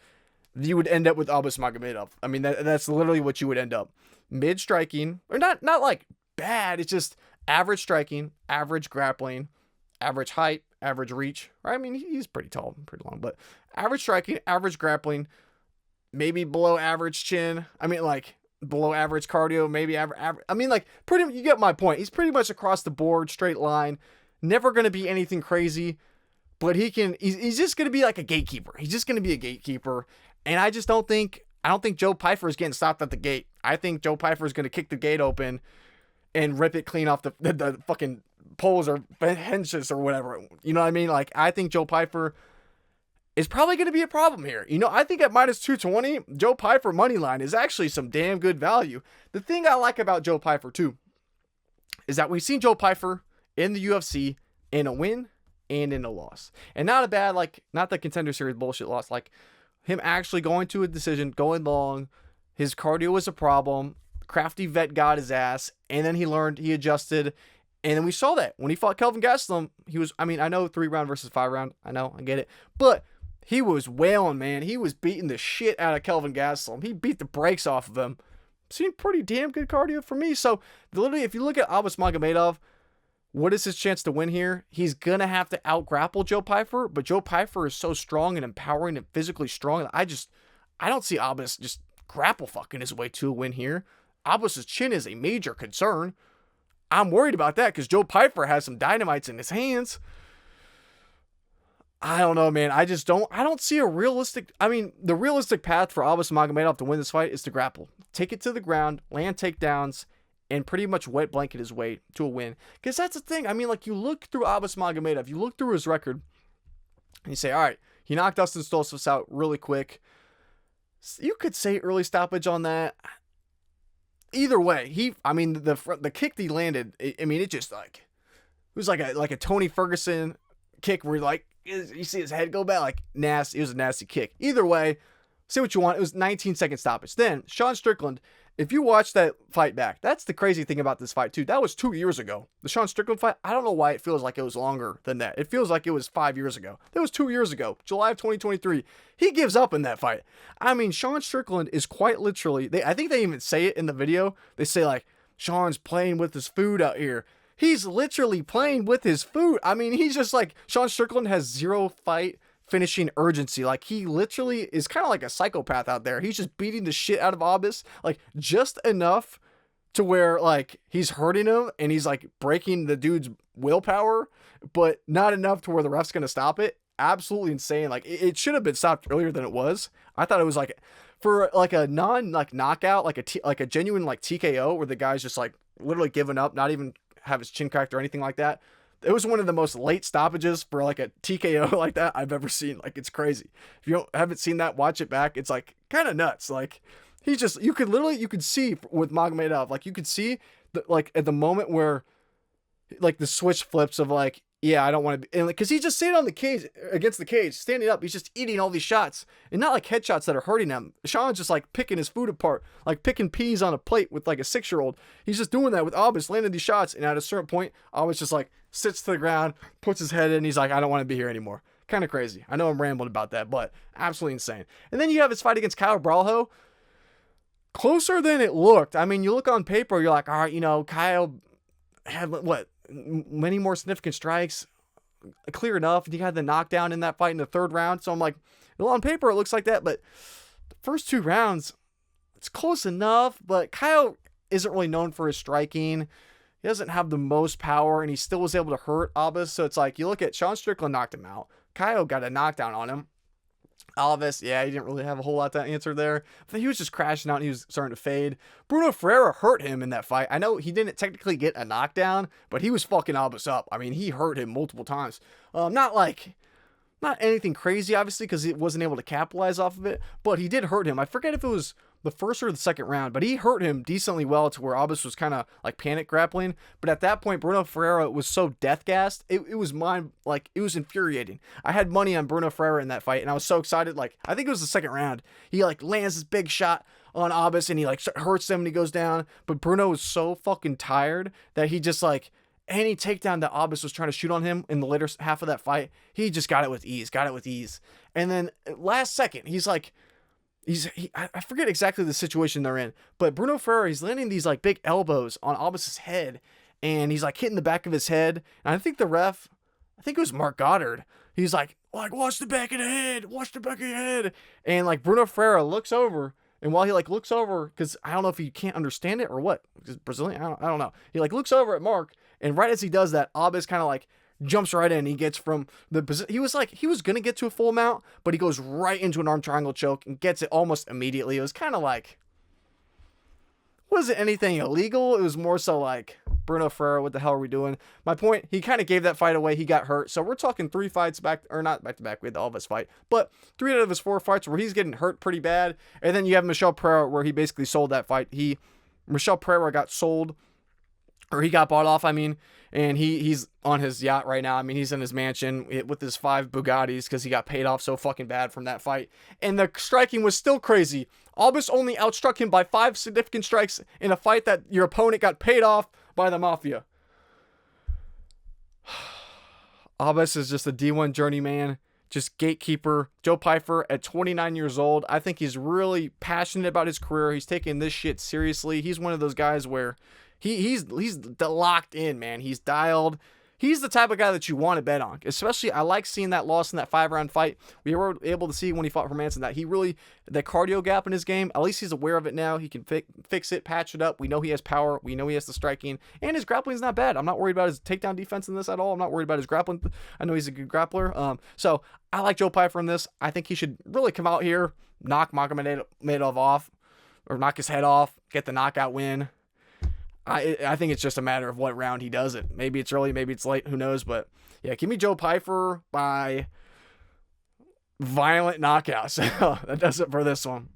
you would end up with Abus Magomedov. I mean, that's literally what you would end up. Mid striking, or not like bad. It's just average striking, average grappling, average height, average reach. I mean, he's pretty tall, pretty long, but average striking, average grappling, maybe below average chin. I mean, like below average cardio, maybe average. I mean, like you get my point. He's pretty much across the board, straight line. Never going to be anything crazy, but he's just going to be like a gatekeeper. He's just going to be a gatekeeper. And I don't think Joe Pyfer is getting stopped at the gate. I think Joe Pyfer is going to kick the gate open and rip it clean off the fucking poles or hinges or whatever. You know what I mean? Like, I think Joe Pyfer is probably going to be a problem here. You know, I think at minus 220, Joe Pyfer money line is actually some damn good value. The thing I like about Joe Pyfer too is that we've seen Joe Pyfer in the UFC in a win and in a loss. And not a bad, like, not the Contender Series bullshit loss, like him actually going to a decision, going long. His cardio was a problem. Crafty vet got his ass, and then he learned, he adjusted, and then we saw that when he fought Kelvin Gastelum. He was, I mean, I know 3-round versus 5-round, I get it, but he was wailing, man. He was beating the shit out of Kelvin Gastelum. He beat the brakes off of him. Seemed pretty damn good cardio for me. So literally, if you look at Abus Magomedov, what is his chance to win here? He's gonna have to out-grapple Joe Pyfer, but Joe Pyfer is so strong and empowering and physically strong. I don't see Abus just grapple fucking his way to a win here. Abus's chin is a major concern. I'm worried about that because Joe Pyfer has some dynamites in his hands. I don't know, man. I don't see a realistic, the realistic path for Abus Magomedov to win this fight is to grapple. Take it to the ground, land takedowns, and pretty much wet blanket his way to a win. Because that's the thing. I mean, like, you look through Abus Magomedov, you look through his record, and you say, all right, he knocked Dustin Stoltzfus out really quick. You could say early stoppage on that. Either way, the kick that he landed, it just like, it was like a Tony Ferguson kick where you see his head go back, like nasty. It was a nasty kick. Either way, say what you want. It was 19-second stoppage. Then Sean Strickland, if you watch that fight back, that's the crazy thing about this fight too. That was 2 years ago. The Sean Strickland fight, I don't know why it feels like it was longer than that. It feels like it was 5 years ago. That was 2 years ago, July of 2023. He gives up in that fight. I mean, Sean Strickland is quite literally, I think they even say it in the video. They say like, Sean's playing with his food out here. He's literally playing with his food. I mean, he's just like, Sean Strickland has 0 fight finishing urgency. Like, he literally is kind of like a psychopath out there. He's just beating the shit out of Abbas, like, just enough to where, like, he's hurting him and he's, like, breaking the dude's willpower, but not enough to where the ref's gonna stop it. Absolutely insane. Like, it should have been stopped earlier than it was. I thought it was, like, for, like, a like, knockout, like a genuine, like, TKO, where the guy's just, like, literally giving up, not even have his chin cracked or anything like that. It was one of the most late stoppages for, like, a TKO like that I've ever seen. Like, it's crazy. If you haven't seen that, watch it back. It's, like, kind of nuts. Like, he's just, you could see with Magomedov, like, you could see like, at the moment where, like, the switch flips of, like, yeah, I don't want to be, and, like, because he's just sitting on the cage, against the cage, standing up. He's just eating all these shots, and not like headshots that are hurting him. Sean's just, like, picking his food apart, like picking peas on a plate with, like, a 6-year-old. He's just doing that with Abbas, landing these shots, and at a certain point, Abbas just, like, sits to the ground, puts his head in, he's like, I don't want to be here anymore. Kind of crazy. I know I'm rambling about that, but absolutely insane. And then you have his fight against Kyle Bralho. Closer than it looked. I mean, you look on paper, you're like, all right, you know, Kyle had, what, many more significant strikes, clear enough. He had the knockdown in that fight in the 3rd round. So I'm like, well, on paper, it looks like that, but the first 2 rounds, it's close enough, but Kyle isn't really known for his striking. He doesn't have the most power, and he still was able to hurt Abbas. So it's like, you look at Sean Strickland knocked him out. Kyle got a knockdown on him. Alves, yeah, he didn't really have a whole lot to answer there. But he was just crashing out and he was starting to fade. Bruno Ferreira hurt him in that fight. I know he didn't technically get a knockdown, but he was fucking Alves up. I mean, he hurt him multiple times. Not anything crazy, obviously, because he wasn't able to capitalize off of it, but he did hurt him. I forget if it was the 1st or the 2nd round, but he hurt him decently well to where Abbas was kind of like panic grappling. But at that point, Bruno Ferreira was so death gassed, it was it was infuriating. I had money on Bruno Ferreira in that fight, and I was so excited. Like, I think it was the 2nd round. He, like, lands this big shot on Abbas, and he, like, hurts him, and he goes down. But Bruno was so fucking tired that he just, like, any takedown that Abbas was trying to shoot on him in the later half of that fight, he just got it with ease. And then last second, he's like, I forget exactly the situation they're in, but Bruno Ferreira, he's landing these, like, big elbows on Abbas's head, and he's, like, hitting the back of his head. And I think the ref, I think it was Mark Goddard, he's like, watch the back of the head. And, like, Bruno Ferreira looks over, and while he, like, looks over, because I don't know if he can't understand it or what, because Brazilian, I don't know. He, like, looks over at Mark, and right as he does that, Abbas kind of, like, jumps right in. He gets from the position. He was going to get to a full mount, but he goes right into an arm triangle choke and gets it almost immediately. It was kind of like, wasn't anything illegal. It was more so like, Bruno Ferreira, what the hell are we doing? My point, he kind of gave that fight away. He got hurt. So we're talking 3 fights back, or not back to back with the Alves fight, but 3 out of his 4 fights where he's getting hurt pretty bad. And then you have Michel Pereira, where he basically sold that fight. Michel Pereira got sold, or he got bought off, I mean, and he's on his yacht right now. I mean, he's in his mansion with his 5 Bugattis because he got paid off so fucking bad from that fight. And the striking was still crazy. Abbas only outstruck him by 5 significant strikes in a fight that your opponent got paid off by the Mafia. Abbas is just a D1 journeyman, just gatekeeper. Joe Pyfer at 29 years old, I think he's really passionate about his career. He's taking this shit seriously. He's one of those guys where he's locked in, man. He's dialed. He's the type of guy that you want to bet on. Especially, I like seeing that loss in that 5-round fight. We were able to see when he fought for Manson that he really, that cardio gap in his game, at least he's aware of it now. He can fix it, patch it up. We know he has power. We know he has the striking. And his grappling is not bad. I'm not worried about his takedown defense in this at all. I'm not worried about his grappling. I know he's a good grappler. So, I like Joe Pyfer in this. I think he should really come out here, knock Magomedov off, or knock his head off, get the knockout win. I think it's just a matter of what round he does it. Maybe it's early, maybe it's late, who knows. But yeah, give me Joe Pyfer by violent knockout. So that does it for this one.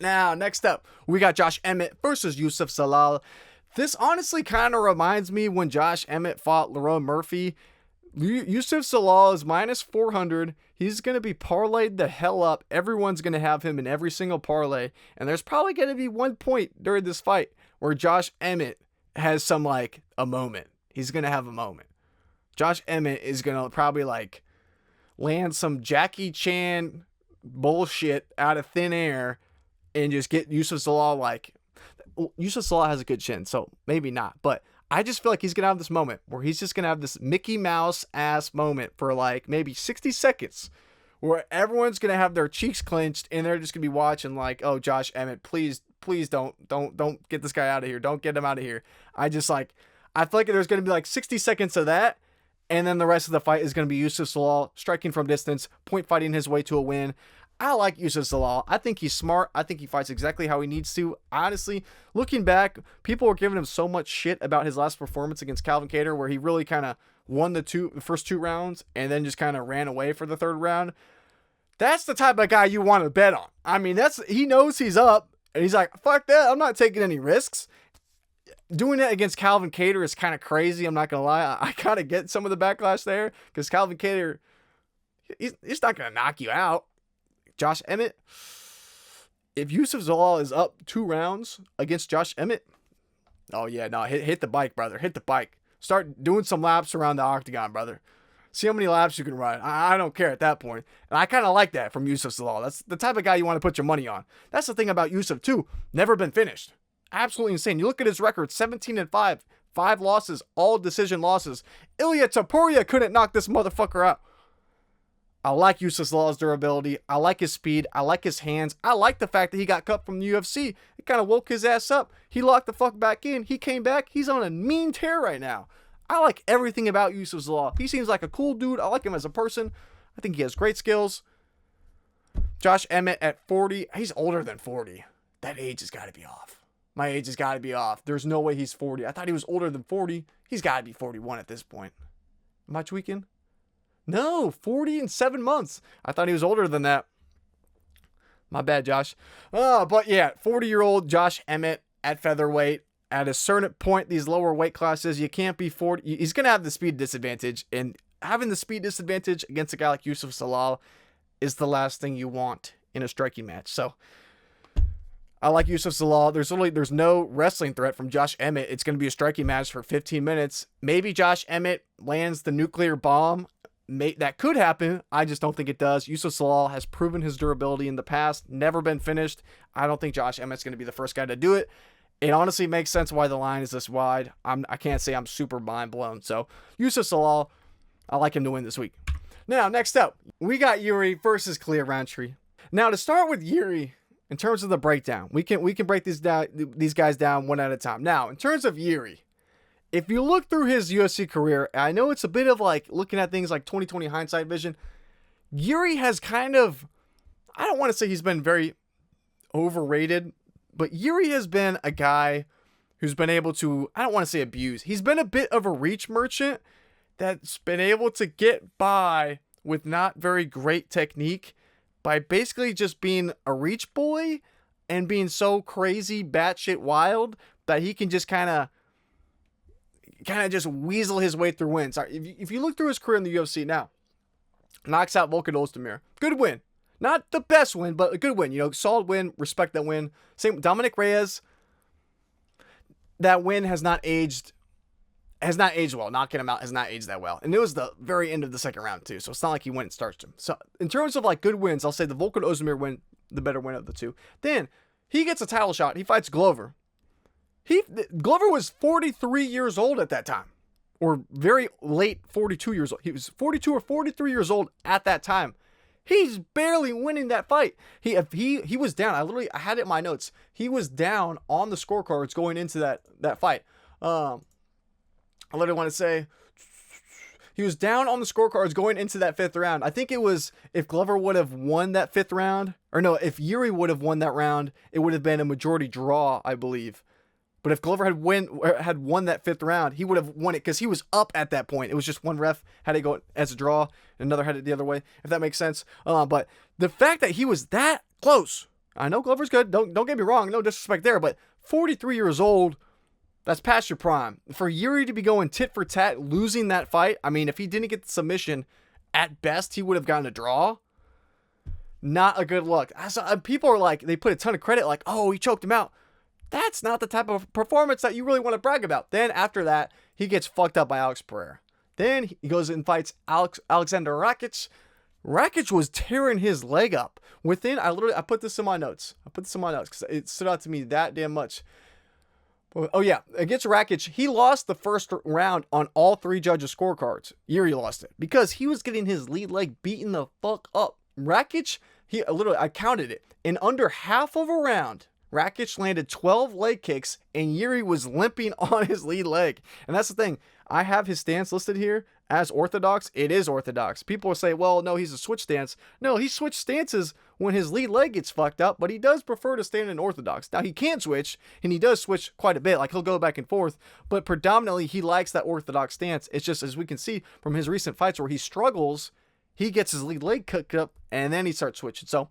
Now, next up, we got Josh Emmett versus Youssef Zalal. This honestly kind of reminds me when Josh Emmett fought Lerone Murphy. Youssef Zalal is minus 400. He's going to be parlayed the hell up. Everyone's going to have him in every single parlay. And there's probably going to be one point during this fight where Josh Emmett has some, like, a moment. He's going to have a moment. Josh Emmett is going to probably, like, land some Jackie Chan bullshit out of thin air and just get Youssef Zalal, like, Youssef Zalal has a good chin, so maybe not. But I just feel like he's going to have this moment where he's just going to have this Mickey Mouse ass moment for, like, maybe 60 seconds. where everyone's going to have their cheeks clenched and they're just going to be watching like, oh, Josh Emmett, please don't get this guy out of here. Don't get him out of here. I feel like there's going to be like 60 seconds of that. And then the rest of the fight is going to be Youssef Zalal striking from distance, point fighting his way to a win. I like Youssef Zalal. I think he's smart. I think he fights exactly how he needs to. Honestly, looking back, people were giving him so much shit about his last performance against Calvin Kattar, where he really kind of won the first two rounds and then just kind of ran away for the third round. That's the type of guy you want to bet on. I mean, he knows he's up, and he's like, fuck that. I'm not taking any risks. Doing it against Calvin Kattar is kind of crazy. I'm not going to lie. I kind of get some of the backlash there because Calvin Kattar, he's not going to knock you out. Josh Emmett, if Youssef Zalal is up 2 rounds against Josh Emmett, oh yeah, no, hit the bike, brother. Hit the bike. Start doing some laps around the octagon, brother. See how many laps you can run. I don't care at that point. And I kind of like that from Youssef Zalal. That's the type of guy you want to put your money on. That's the thing about Youssef too. Never been finished. Absolutely insane. You look at his record, 17-5, 5 losses, all decision losses. Ilia Topuria couldn't knock this motherfucker out. I like Youssef Zalal's durability. I like his speed. I like his hands. I like the fact that he got cut from the UFC. It kind of woke his ass up. He locked the fuck back in. He came back. He's on a mean tear right now. I like everything about Youssef Zalal. He seems like a cool dude. I like him as a person. I think he has great skills. Josh Emmett at 40. He's older than 40. That age has got to be off. My age has got to be off. There's no way he's 40. I thought he was older than 40. He's got to be 41 at this point. Am I tweaking? No, 40 in 7 months. I thought he was older than that. My bad, Josh. But yeah, 40-year-old Josh Emmett at featherweight. At a certain point, these lower weight classes, you can't be 40. He's going to have the speed disadvantage. And having the speed disadvantage against a guy like Youssef Zalal is the last thing you want in a striking match. So I like Youssef Zalal. There's no wrestling threat from Josh Emmett. It's going to be a striking match for 15 minutes. Maybe Josh Emmett lands the nuclear bomb. That could happen. I just don't think it does. Youssef Zalal has proven his durability in the past. Never been finished. I don't think Josh Emmett's going to be the first guy to do it. It honestly makes sense why the line is this wide. I can't say I'm super mind blown. So Youssef Zalal, I like him to win this week. Now, next up, we got Yuri versus Khalil Rountree. Now, to start with Yuri, in terms of the breakdown, we can break these guys down one at a time. Now, in terms of Yuri, if you look through his UFC career, I know it's a bit of like looking at things like 2020 hindsight vision. Yuri has kind of, I don't want to say he's been very overrated, but Yuri has been a guy who's been able to, I don't want to say abuse. He's been a bit of a reach merchant that's been able to get by with not very great technique by basically just being a reach boy and being so crazy, batshit wild that he can just kind of just weasel his way through wins. If you look through his career in the UFC now, knocks out Volkan Ozdemir. Good win. Not the best win, but a good win. You know, solid win. Respect that win. Same with Dominic Reyes. That win has not aged well. Knocking him out has not aged that well. And it was the very end of the second round too. So it's not like he went and starched him. So in terms of like good wins, I'll say the Volkan Ozdemir win, the better win of the two. Then he gets a title shot. He fights Glover. Glover was 43 years old at that time, or very late 42 years old. He was 42 or 43 years old at that time. He's barely winning that fight. He was down. I had it in my notes. He was down on the scorecards going into that fight. I literally want to say he was down on the scorecards going into that 5th round. I think it was if Glover would have won that 5th round, or no, if Yuri would have won that round, it would have been a majority draw, I believe. But if Glover had won that 5th round, he would have won it because he was up at that point. It was just one ref had it go as a draw, and another had it the other way, if that makes sense. But the fact that he was that close, I know Glover's good. Don't get me wrong, no disrespect there, but 43 years old, that's past your prime. For Yuri to be going tit for tat, losing that fight, I mean, if he didn't get the submission, at best he would have gotten a draw. Not a good look. People are like, they put a ton of credit, like, oh, he choked him out. That's not the type of performance that you really want to brag about. Then after that, he gets fucked up by Alex Pereira. Then he goes and fights Alexander Rakic. Rakic was tearing his leg up. I put this in my notes. Because it stood out to me that damn much. Oh yeah, against Rakic, he lost the first round on all 3 judges' scorecards. Yuri lost it because he was getting his lead leg beaten the fuck up. Rakic, I counted it. In under half of a round, Rakic landed 12 leg kicks and Yuri was limping on his lead leg. And that's the thing. I have his stance listed here as orthodox. It is orthodox. People will say, well, no, he's a switch stance. No, he switched stances when his lead leg gets fucked up, but he does prefer to stand in orthodox. Now, he can switch, and he does switch quite a bit. Like, he'll go back and forth, but predominantly, he likes that orthodox stance. It's just, as we can see from his recent fights where he struggles, he gets his lead leg cooked up, and then he starts switching. So,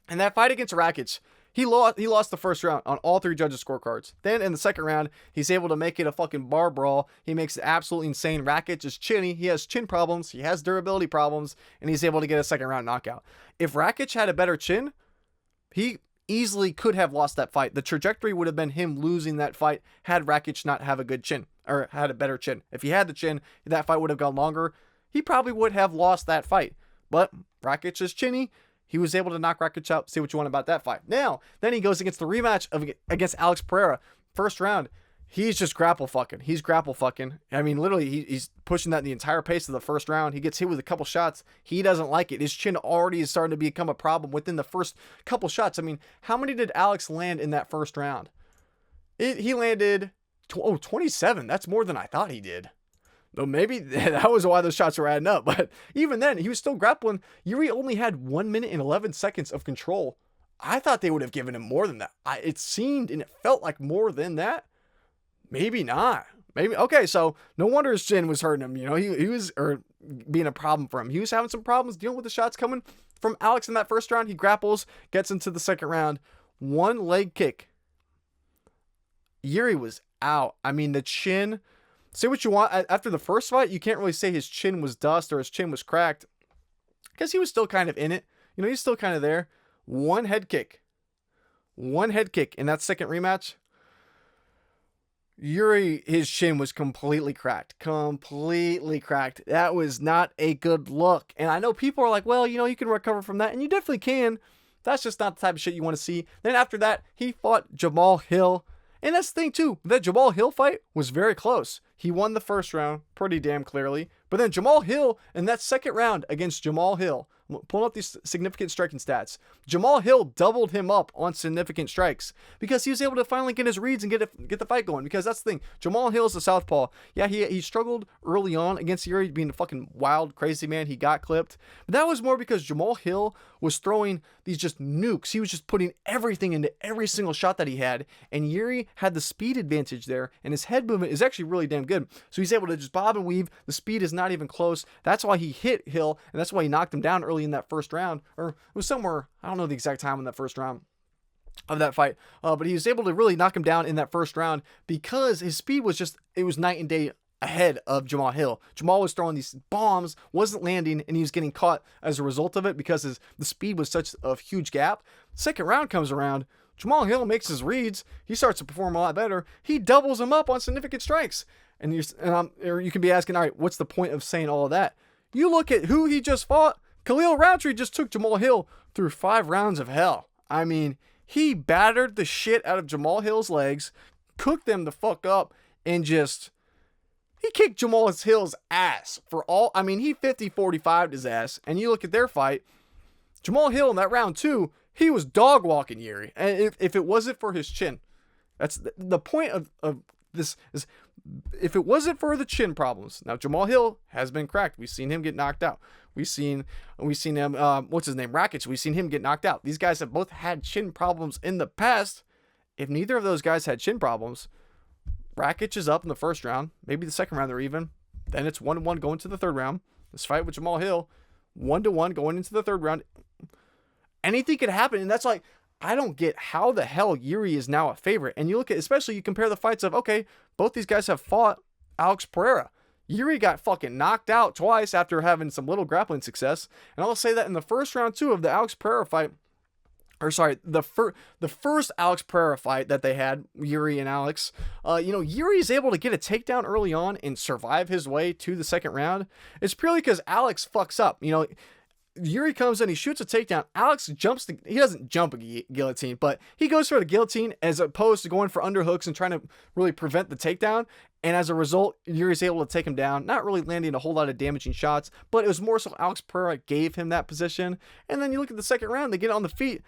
in that fight against Rakic, he lost the first round on all 3 judges' scorecards. Then in the second round, he's able to make it a fucking bar brawl. He makes it absolutely insane. Rakic is chinny. He has chin problems. He has durability problems. And he's able to get a second round knockout. If Rakic had a better chin, he easily could have lost that fight. The trajectory would have been him losing that fight had Rakic not have a good chin. Or had a better chin. If he had the chin, that fight would have gone longer. He probably would have lost that fight. But Rakic is chinny. He was able to knock Rakic out. Say what you want about that fight. Now, then he goes against the rematch against Alex Pereira. First round, he's just grapple fucking. He's grapple fucking. I mean, literally, he's pushing that the entire pace of the first round. He gets hit with a couple shots. He doesn't like it. His chin already is starting to become a problem within the first couple shots. I mean, how many did Alex land in that first round? He landed 27. That's more than I thought he did. Though maybe that was why those shots were adding up. But even then, he was still grappling. Yuri only had 1 minute and 11 seconds of control. I thought they would have given him more than that. It seemed and it felt like more than that. Maybe not. Maybe. Okay, so no wonder his chin was hurting him. You know, he was being a problem for him. He was having some problems dealing with the shots coming from Alex in that first round. He grapples, gets into the second round. 1 leg kick. Yuri was out. I mean, the chin... Say what you want. After the first fight, you can't really say his chin was dust or his chin was cracked. Because he was still kind of in it. You know, he's still kind of there. 1 head kick. 1 head kick in that second rematch. Yuri, his chin was completely cracked. Completely cracked. That was not a good look. And I know people are like, well, you know, you can recover from that. And you definitely can. That's just not the type of shit you want to see. Then after that, he fought Jamal Hill. And that's the thing, too. That Jamal Hill fight was very close. He won the first round pretty damn clearly. But then Jamal Hill, in that second round against Jamal Hill, pulling up these significant striking stats, Jamal Hill doubled him up on significant strikes because he was able to finally get his reads and get the fight going. Because that's the thing. Jamal Hill is a southpaw. Yeah, he struggled early on against Yuri, being a fucking wild, crazy man. He got clipped. But that was more because Jamal Hill was throwing these just nukes. He was just putting everything into every single shot that he had. And Yuri had the speed advantage there. And his head movement is actually really damn good. So he's able to just bob and weave. The speed is not even close. That's why he hit Hill. And that's why he knocked him down early in that first round. Or it was somewhere, I don't know the exact time in that first round of that fight. But he was able to really knock him down in that first round because his speed was just, it was night and day ahead of Jamal Hill. Jamal was throwing these bombs, wasn't landing, and he was getting caught as a result of it because the speed was such a huge gap. Second round comes around. Jamal Hill makes his reads. He starts to perform a lot better. He doubles him up on significant strikes. And you can be asking, all right, what's the point of saying all of that? You look at who he just fought. Khalil Rountree just took Jamal Hill through 5 rounds of hell. I mean, he battered the shit out of Jamal Hill's legs, cooked them the fuck up, and just... He kicked Jamal Hill's ass for all... I mean, he 50-45'd his ass. And you look at their fight, Jamal Hill in that round 2, he was dog walking Yuri. And if it wasn't for his chin, that's the point of this is... If it wasn't for the chin problems, now Jamal Hill has been cracked. We've seen him get knocked out. We've seen him, what's his name, Rakic. We've seen him get knocked out. These guys have both had chin problems in the past. If neither of those guys had chin problems, Rakic is up in the first round. Maybe the second round they're even. Then it's 1-1 going to the third round. This fight with Jamal Hill, 1-1 going into the third round. Anything could happen, and that's like, I don't get how the hell Yuri is now a favorite. And you look at, especially you compare the fights of, okay, both these guys have fought Alex Pereira. Yuri got fucking knocked out twice after having some little grappling success. And I'll say that in the first round too of the Alex Pereira fight, or sorry, the first Alex Pereira fight that they had, Yuri and Alex, Yuri is able to get a takedown early on and survive his way to the second round. It's purely because Alex fucks up. Yuri comes in, he shoots a takedown. Alex jumps he doesn't jump a guillotine, but he goes for the guillotine as opposed to going for underhooks and trying to really prevent the takedown. And as a result, Yuri's able to take him down, not really landing a whole lot of damaging shots, but it was more so Alex Pereira gave him that position. And then you look at the second round, they get on the feet.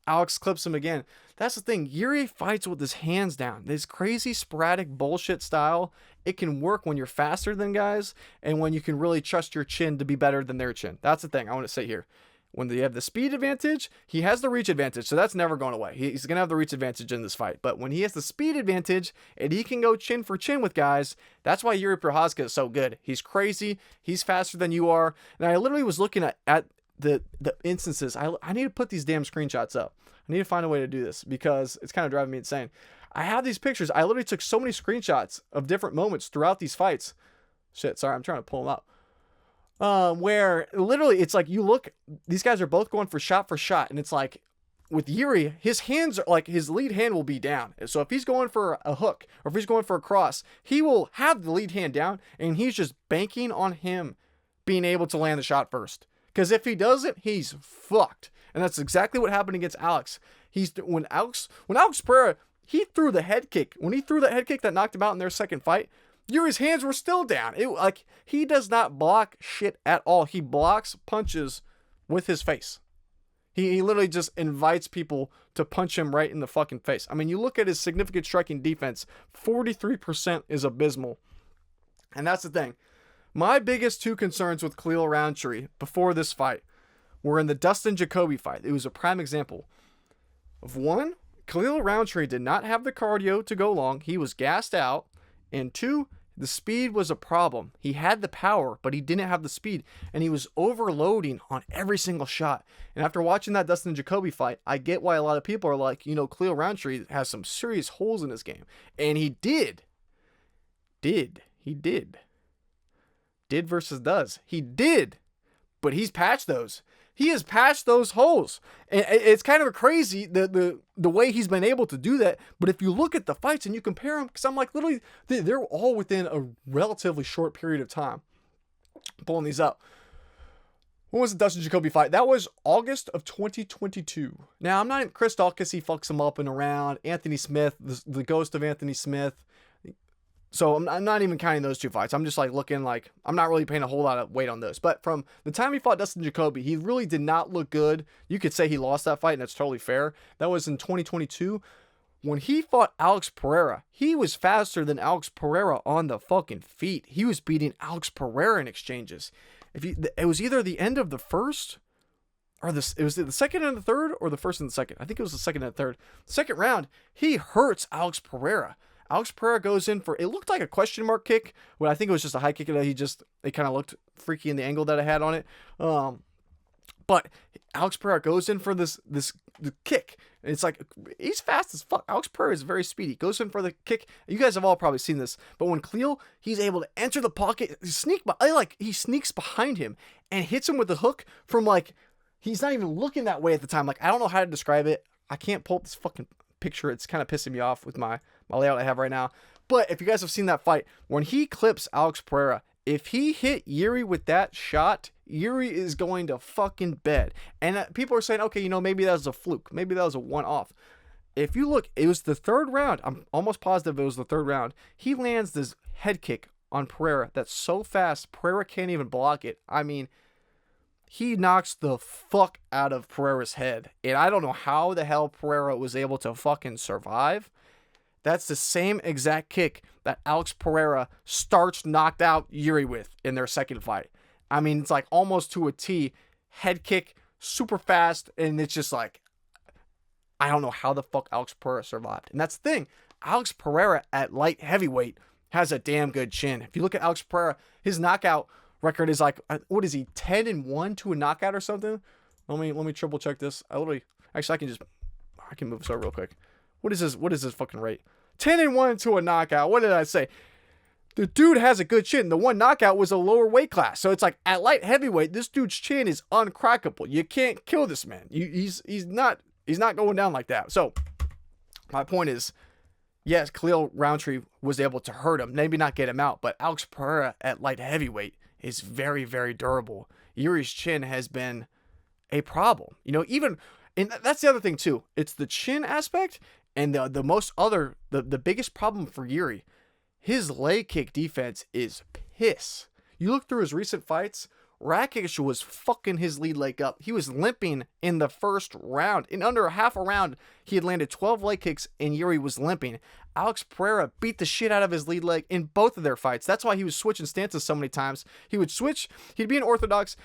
Alex clips him again. That's the thing. Yuri fights with his hands down. This crazy sporadic bullshit style, it can work when you're faster than guys and when you can really trust your chin to be better than their chin. That's the thing I want to say here. When they have the speed advantage, he has the reach advantage, so that's never going away. He's going to have the reach advantage in this fight. But when he has the speed advantage and he can go chin for chin with guys, that's why Yuri Prochazka is so good. He's crazy. He's faster than you are. And I literally was looking at the instances. I need to put these damn screenshots up. I need to find a way to do this because it's kind of driving me insane. I have these pictures. I literally took so many screenshots of different moments throughout these fights. Shit, sorry, I'm trying to pull them up. Where literally it's like you look, these guys are both going for shot, and it's like with Yuri, his hands are like his lead hand will be down. So if he's going for a hook or if he's going for a cross, he will have the lead hand down and he's just banking on him being able to land the shot first. Because if he doesn't, he's fucked. And that's exactly what happened against Alex. When Alex Pereira, he threw the head kick. When he threw that head kick that knocked him out in their second fight, Yuri's hands were still down. He does not block shit at all. He blocks punches with his face. He literally just invites people to punch him right in the fucking face. I mean, you look at his significant striking defense, 43% is abysmal. And that's the thing. My biggest two concerns with Khalil Rountree before this fight were in the Dustin Jacoby fight. It was a prime example of one, Khalil Rountree did not have the cardio to go long. He was gassed out. And two, the speed was a problem. He had the power, but he didn't have the speed. And he was overloading on every single shot. And after watching that Dustin Jacoby fight, I get why a lot of people are like, Khalil Rountree has some serious holes in his game. And he did. He did versus does. He did. But he's patched those. He has patched those holes. And it's kind of crazy the way he's been able to do that. But if you look at the fights and you compare them, because I'm like, literally, they're all within a relatively short period of time. I'm pulling these up. When was the Dustin Jacoby fight? That was August of 2022. Now, I'm not in Chris Dawkins. He fucks him up and around. Anthony Smith, the ghost of Anthony Smith. So I'm not even counting those two fights. I'm just looking I'm not really paying a whole lot of weight on those. But from the time he fought Dustin Jacoby, he really did not look good. You could say he lost that fight, and that's totally fair. That was in 2022. When he fought Alex Pereira, he was faster than Alex Pereira on the fucking feet. He was beating Alex Pereira in exchanges. It was either the end of the first, or it was the second and the third, or the first and the second. I think it was the second and the third. Second round, he hurts Alex Pereira. Alex Pereira goes in for, it looked like a question mark kick, but I think it was just a high kick that it kind of looked freaky in the angle that I had on it. But Alex Pereira goes in for the kick. And it's like, he's fast as fuck. Alex Pereira is very speedy. Goes in for the kick. You guys have all probably seen this. But when Khalil, he's able to enter the pocket, he sneaks behind him and hits him with the hook from he's not even looking that way at the time. I don't know how to describe it. I can't pull up this fucking picture. It's kind of pissing me off with my layout I have right now. But if you guys have seen that fight, when he clips Alex Pereira, if he hit Yuri with that shot, Yuri is going to fucking bed. And people are saying, okay, maybe that was a fluke. Maybe that was a one-off. If you look, it was the third round. I'm almost positive it was the third round. He lands this head kick on Pereira that's so fast, Pereira can't even block it. I mean, he knocks the fuck out of Pereira's head. And I don't know how the hell Pereira was able to fucking survive. That's the same exact kick that Alex Pereira knocked out Yuri with in their second fight. I mean, it's almost to a T. Head kick, super fast, and it's just I don't know how the fuck Alex Pereira survived. And that's the thing. Alex Pereira at light heavyweight has a damn good chin. If you look at Alex Pereira, his knockout record is what is he, 10-1 to a knockout or something? Let me triple check this. I can move this over real quick. What is his fucking rate? 10-1 to a knockout. What did I say? The dude has a good chin. The one knockout was a lower weight class. So it's at light heavyweight, this dude's chin is uncrackable. You can't kill this man. He's not going down like that. So my point is, yes, Khalil Rountree was able to hurt him, maybe not get him out, but Alex Pereira at light heavyweight is very, very durable. Yuri's chin has been a problem. You know, even, and that's the other thing too. It's the chin aspect, and the biggest problem for Yuri, his leg kick defense is piss. You look through his recent fights, Rakic was fucking his lead leg up. He was limping in the first round. In under half a round, he had landed 12 leg kicks and Yuri was limping. Alex Pereira beat the shit out of his lead leg in both of their fights. That's why he was switching stances so many times. He would switch, he'd be an orthodox,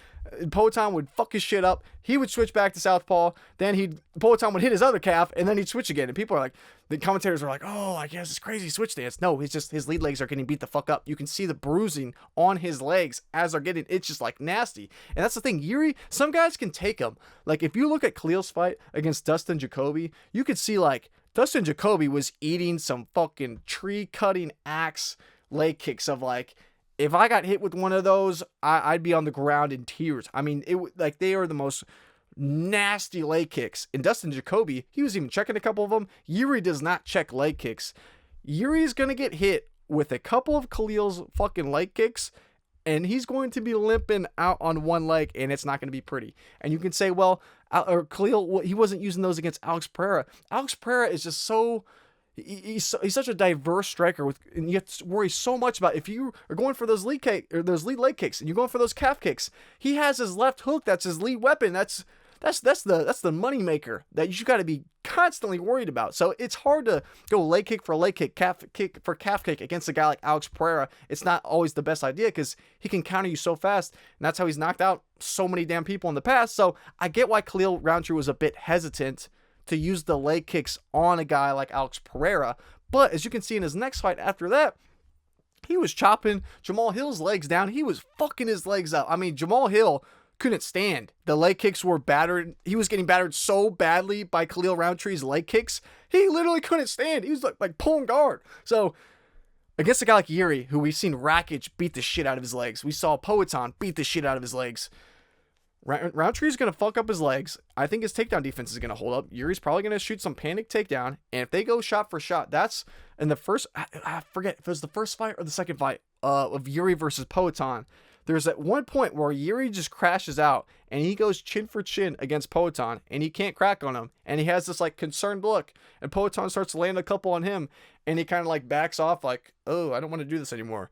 Poatan would fuck his shit up, he would switch back to southpaw, then Poatan would hit his other calf, and then he'd switch again. And people are like, the commentators are like, oh, I guess it's crazy switch stance. No, it's just his lead legs are getting beat the fuck up. You can see the bruising on his legs as they're getting, it's just like nasty. And that's the thing, Yuri, some guys can take him. Like if you look at Khalil's fight against Dustin Jacoby, you could see like, Dustin Jacoby was eating some fucking tree-cutting axe leg kicks of like, if I got hit with one of those, I'd be on the ground in tears. I mean, like they are the most nasty leg kicks. And Dustin Jacoby, he was even checking a couple of them. Yuri does not check leg kicks. Yuri's going to get hit with a couple of Khalil's fucking leg kicks, and he's going to be limping out on one leg, and it's not going to be pretty. And you can say, well, Khalil, he wasn't using those against Alex Pereira. Alex Pereira is just so, he's such a diverse striker, and you have to worry so much about if you are going for those lead leg kicks, and you're going for those calf kicks. He has his left hook. That's his lead weapon. That's the money maker that you got to be constantly worried about. So it's hard to go leg kick for leg kick, calf kick for calf kick against a guy like Alex Pereira. It's not always the best idea because he can counter you so fast, and that's how he's knocked out so many damn people in the past. So I get why Khalil Roundtree was a bit hesitant to use the leg kicks on a guy like Alex Pereira. But as you can see in his next fight after that, he was chopping Jamal Hill's legs down. He was fucking his legs up. I mean, Jamal Hill couldn't stand. The leg kicks were battered. He was getting battered so badly by Khalil Roundtree's leg kicks. He literally couldn't stand. He was like pulling guard. So against a guy like Yuri, who we've seen Rakic beat the shit out of his legs. We saw Poatan beat the shit out of his legs. Roundtree's going to fuck up his legs. I think his takedown defense is going to hold up. Yuri's probably going to shoot some panic takedown. And if they go shot for shot, that's in the first, I forget if it was the first fight or the second fight of Yuri versus Poatan. There's at one point where Yuri just crashes out and he goes chin for chin against Poatan and he can't crack on him. And he has this like concerned look and Poatan starts to land a couple on him and he kind of like backs off like, oh, I don't want to do this anymore.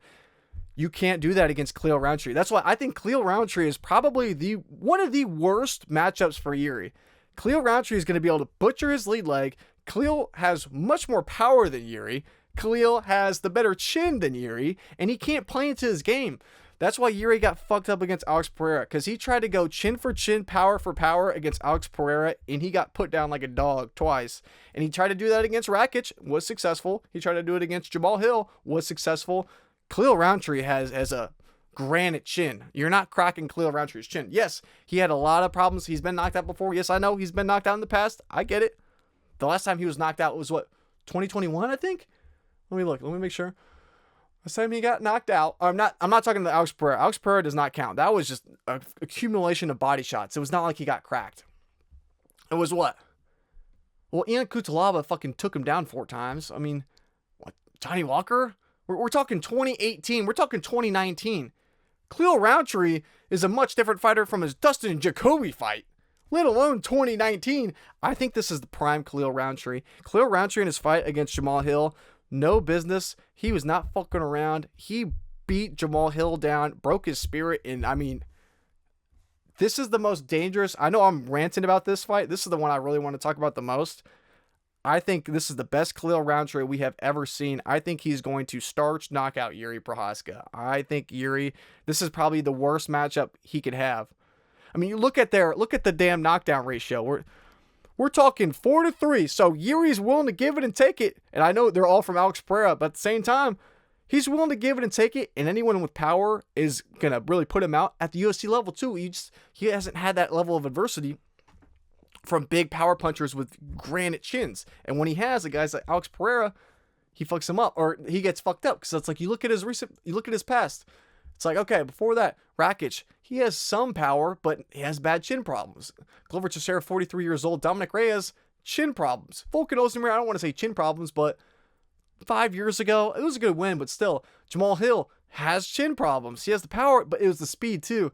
You can't do that against Khalil Roundtree. That's why I think Khalil Roundtree is probably one of the worst matchups for Yuri. Khalil Roundtree is going to be able to butcher his lead leg. Khalil has much more power than Yuri. Khalil has the better chin than Yuri and he can't play into his game. That's why Yuri got fucked up against Alex Pereira, because he tried to go chin for chin, power for power against Alex Pereira, and he got put down like a dog twice. And he tried to do that against Rakic, was successful. He tried to do it against Jamal Hill, was successful. Khalil Roundtree has a granite chin. You're not cracking Khalil Roundtree's chin. Yes, he had a lot of problems. He's been knocked out before. Yes, I know he's been knocked out in the past. I get it. The last time he was knocked out was what, 2021, I think? Let me look. Let me make sure. Last time he got knocked out, I'm not talking to Alex Pereira. Alex Pereira does not count. That was just an accumulation of body shots. It was not like he got cracked. It was what? Well, Ian Kutalaba fucking took him down 4 times. I mean, what? Johnny Walker? We're talking 2018. We're talking 2019. Khalil Roundtree is a much different fighter from his Dustin Jacoby fight, let alone 2019. I think this is the prime Khalil Roundtree. Khalil Roundtree in his fight against Jamal Hill, no business. He was not fucking around. He beat Jamal Hill down, broke his spirit, and I mean, this is the most dangerous. I know I'm ranting about this fight. This is the one I really want to talk about the most. I think this is the best Khalil Roundtree we have ever seen. I think he's going to starch knock out Yuri Prochazka. I think Yuri, this is probably the worst matchup he could have. I mean, you look at the damn knockdown ratio. We're talking 4-3. So Yuri's willing to give it and take it. And I know they're all from Alex Pereira, but at the same time, he's willing to give it and take it. And anyone with power is going to really put him out at the UFC level too. He hasn't had that level of adversity from big power punchers with granite chins. And when he has the guys like Alex Pereira, he fucks him up or he gets fucked up. Because it's like you look at his past. It's like, okay, before that, Rakic, he has some power, but he has bad chin problems. Glover Teixeira, 43 years old. Dominic Reyes, chin problems. Volkan Ozdemir, I don't want to say chin problems, but 5 years ago, it was a good win, but still, Jamal Hill has chin problems. He has the power, but it was the speed too.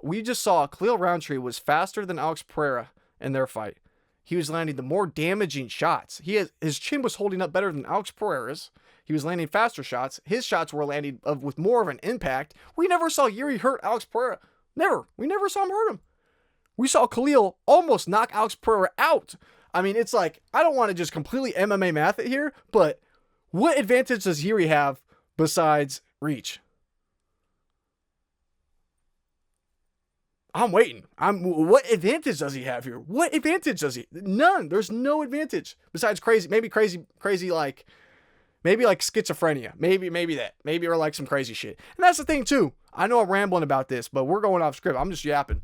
We just saw Khalil Roundtree was faster than Alex Pereira in their fight. He was landing the more damaging shots. His chin was holding up better than Alex Pereira's. He was landing faster shots. His shots were landing with more of an impact. We never saw Yuri hurt Alex Pereira. Never. We never saw him hurt him. We saw Khalil almost knock Alex Pereira out. I mean, it's like, I don't want to just completely MMA math it here, but what advantage does Yuri have besides reach? I'm waiting. What advantage does he have here? What advantage does he? None. There's no advantage besides crazy, like maybe like schizophrenia. Maybe that. Maybe or like some crazy shit. And that's the thing too. I know I'm rambling about this, but we're going off script. I'm just yapping.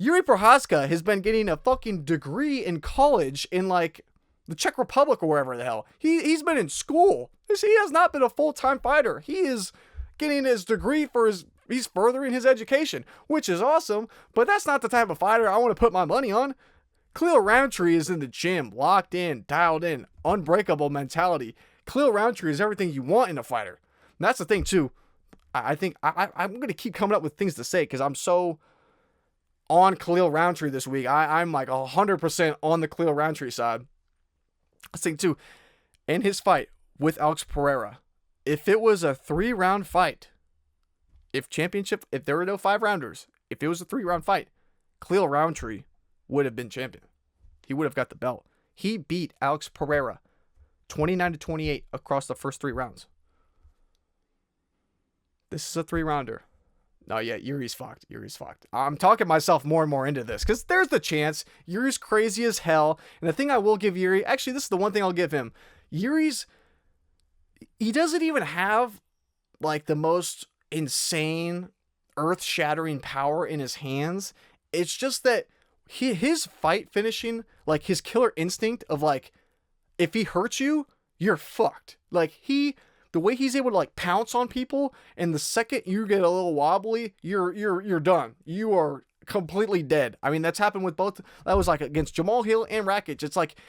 Yuri Prochazka has been getting a fucking degree in college in like the Czech Republic or wherever the hell. He's been in school. He has not been a full-time fighter. He is getting his degree he's furthering his education, which is awesome, but that's not the type of fighter I want to put my money on. Khalil Roundtree is in the gym, locked in, dialed in, unbreakable mentality. Khalil Roundtree is everything you want in a fighter. And that's the thing too. I think I'm going to keep coming up with things to say because I'm so on Khalil Roundtree this week. I'm like 100% on the Khalil Roundtree side. Let's think too, in his fight with Alex Pereira, if it was a 3-round fight, if there were no 5-rounders, if it was a 3-round fight, Khalil Roundtree would have been champion. He would have got the belt. He beat Alex Pereira 29-28 across the first 3 rounds. This is a 3-rounder. No, yeah, Yuri's fucked. I'm talking myself more and more into this because there's the chance. Yuri's crazy as hell. And the thing I will give Yuri, actually, this is the one thing I'll give him. He doesn't even have like the most insane, earth-shattering power in his hands. It's just that his fight finishing, like his killer instinct of like, if he hurts you, you're fucked. Like the way he's able to like pounce on people, and the second you get a little wobbly, you're done. You are completely dead. I mean, that's happened with both. That was like against Jamal Hill and Rakic.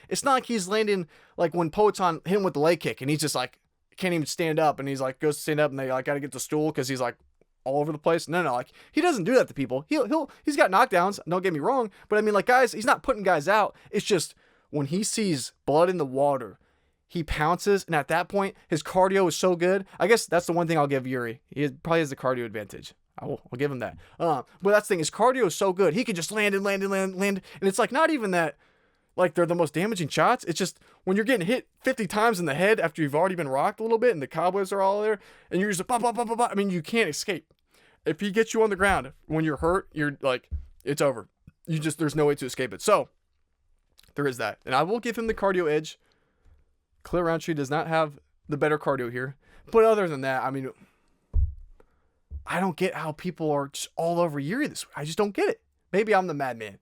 It's not like he's landing like when Poatan hit him with the leg kick, and he's just like can't even stand up, and he's like goes to stand up, and they like got to get the stool because he's like all over the place. No, like he doesn't do that to people. He's got knockdowns. Don't get me wrong, but I mean, like guys, he's not putting guys out. It's just when he sees blood in the water, he pounces, and at that point, his cardio is so good. I guess that's the one thing I'll give Yuri. Probably has the cardio advantage. I'll give him that. But that's the thing. His cardio is so good. He can just land. And it's like not even that like they're the most damaging shots. It's just when you're getting hit 50 times in the head after you've already been rocked a little bit and the cobwebs are all there, and you're just like, I mean, you can't escape. If he gets you on the ground when you're hurt, you're like, it's over. There's no way to escape it. So there is that. And I will give him the cardio edge. Khalil Roundtree does not have the better cardio here. But other than that, I mean, I don't get how people are just all over Yuri this week. I just don't get it. Maybe I'm the madman.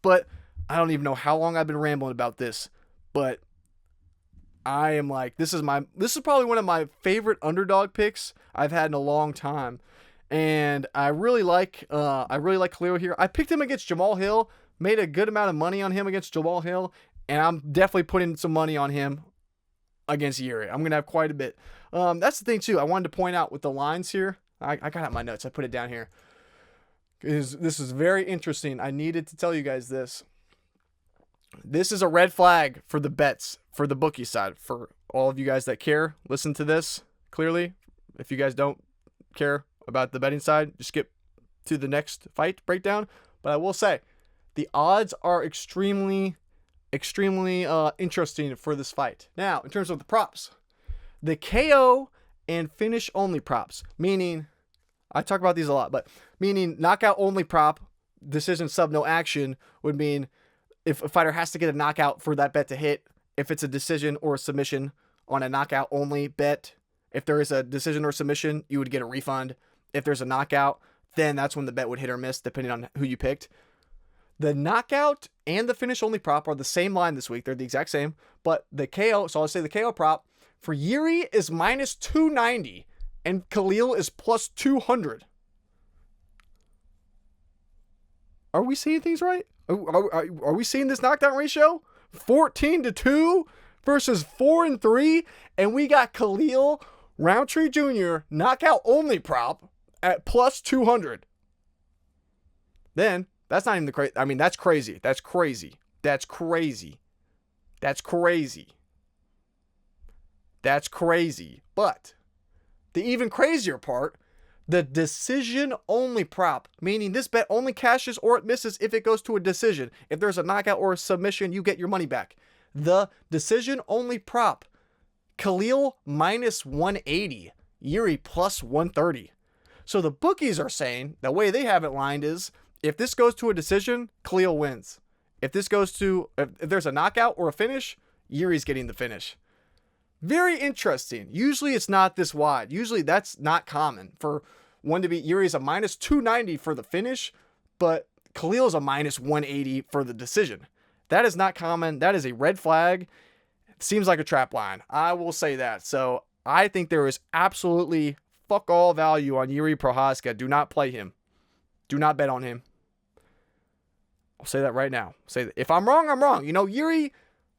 But I don't even know how long I've been rambling about this. But I am like, this is probably one of my favorite underdog picks I've had in a long time. And I really like Khalil here. I picked him against Jamal Hill, made a good amount of money on him against Jamal Hill, and I'm definitely putting some money on him against Yuri. I'm going to have quite a bit. That's the thing too. I wanted to point out with the lines here. I got out my notes. I put it down here. This is very interesting. I needed to tell you guys this. This is a red flag for the bets, for the bookie side. For all of you guys that care, listen to this clearly. If you guys don't care about the betting side, just skip to the next fight breakdown. But I will say, the odds are extremely interesting for this fight. Now, in terms of the props, the KO and finish only props, meaning, I talk about these a lot, but meaning knockout only prop, decision sub no action, would mean if a fighter has to get a knockout for that bet to hit, if it's a decision or a submission on a knockout only bet, if there is a decision or submission, you would get a refund. If there's a knockout, then that's when the bet would hit or miss, depending on who you picked. The knockout and the finish only prop are the same line this week. They're the exact same, but the KO, so I'll say the KO prop for Yuri is minus 290 and Khalil is plus 200. Are we seeing things right? Are we seeing this knockdown ratio? 14-2 versus 4-3, and we got Khalil Roundtree Jr. knockout only prop at plus 200. Then, that's not even the crazy. I mean, that's crazy. That's crazy. That's crazy. That's crazy. That's crazy. But the even crazier part, the decision only prop, meaning this bet only cashes or it misses if it goes to a decision. If there's a knockout or a submission, you get your money back. The decision only prop, Khalil minus 180, Yuri plus 130. So the bookies are saying, the way they have it lined is, if this goes to a decision, Khalil wins. If this goes to, if there's a knockout or a finish, Yuri's getting the finish. Very interesting. Usually it's not this wide. Usually that's not common for one to be. Yuri's a minus 290 for the finish, but Khalil's a minus 180 for the decision. That is not common. That is a red flag. It seems like a trap line. I will say that. So I think there is absolutely fuck all value on Yuri Prochazka. Do not play him. Do not bet on him. I'll say that right now. Say that. If I'm wrong, I'm wrong. You know, Yuri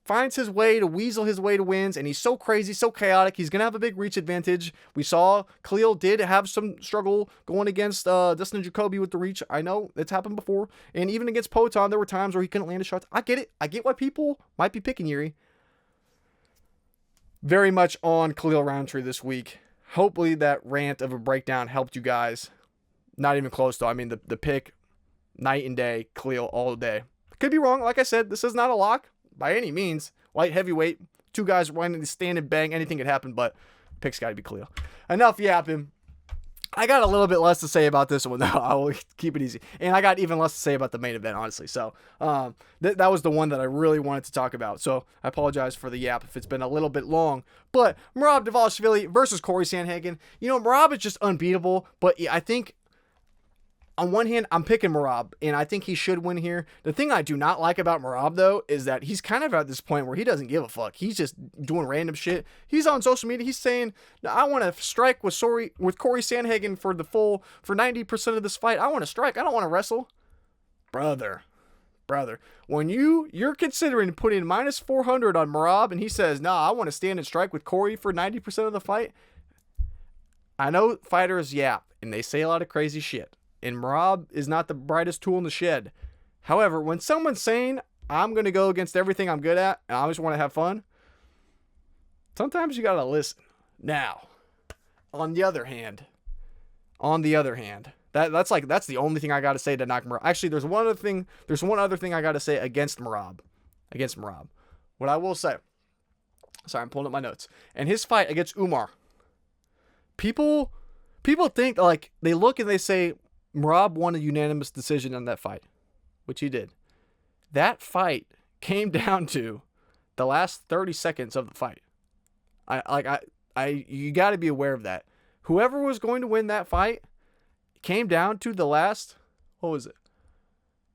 finds his way to weasel his way to wins, and he's so crazy, so chaotic. He's going to have a big reach advantage. We saw Khalil did have some struggle going against Dustin Jacoby with the reach. I know it's happened before. And even against Poton, there were times where he couldn't land his shots. I get it. I get why people might be picking Yuri. Very much on Khalil Roundtree this week. Hopefully that rant of a breakdown helped you guys. Not even close, though. I mean, the pick, night and day, Khalil all day. Could be wrong. Like I said, this is not a lock by any means. Light heavyweight, two guys wanting to stand and bang. Anything could happen, but pick's got to be Khalil. Enough yapping. I got a little bit less to say about this one, though. I will keep it easy. And I got even less to say about the main event, honestly. So that was the one that I really wanted to talk about. So I apologize for the yap if it's been a little bit long. But Merab Dvalishvili versus Corey Sandhagen. You know, Merab is just unbeatable. But I think, on one hand, I'm picking Merab, and I think he should win here. The thing I do not like about Merab, though, is that he's kind of at this point where he doesn't give a fuck. He's just doing random shit. He's on social media. He's saying, I want to strike with Corey Sandhagen for 90% of this fight. I want to strike. I don't want to wrestle. Brother, when you're considering putting minus 400 on Merab, and he says, I want to stand and strike with Corey for 90% of the fight. I know fighters yap, and they say a lot of crazy shit. And Merab is not the brightest tool in the shed. However, when someone's saying, I'm going to go against everything I'm good at, and I just want to have fun, sometimes you got to listen. Now, on the other hand, that's the only thing I got to say to knock Merab. Actually, there's one other thing I got to say against Merab. What I will say, sorry, I'm pulling up my notes. And his fight against Umar, people think, like, they look and they say, Merab won a unanimous decision on that fight, which he did. That fight came down to the last 30 seconds of the fight. You got to be aware of that. Whoever was going to win that fight came down to the last, what was it?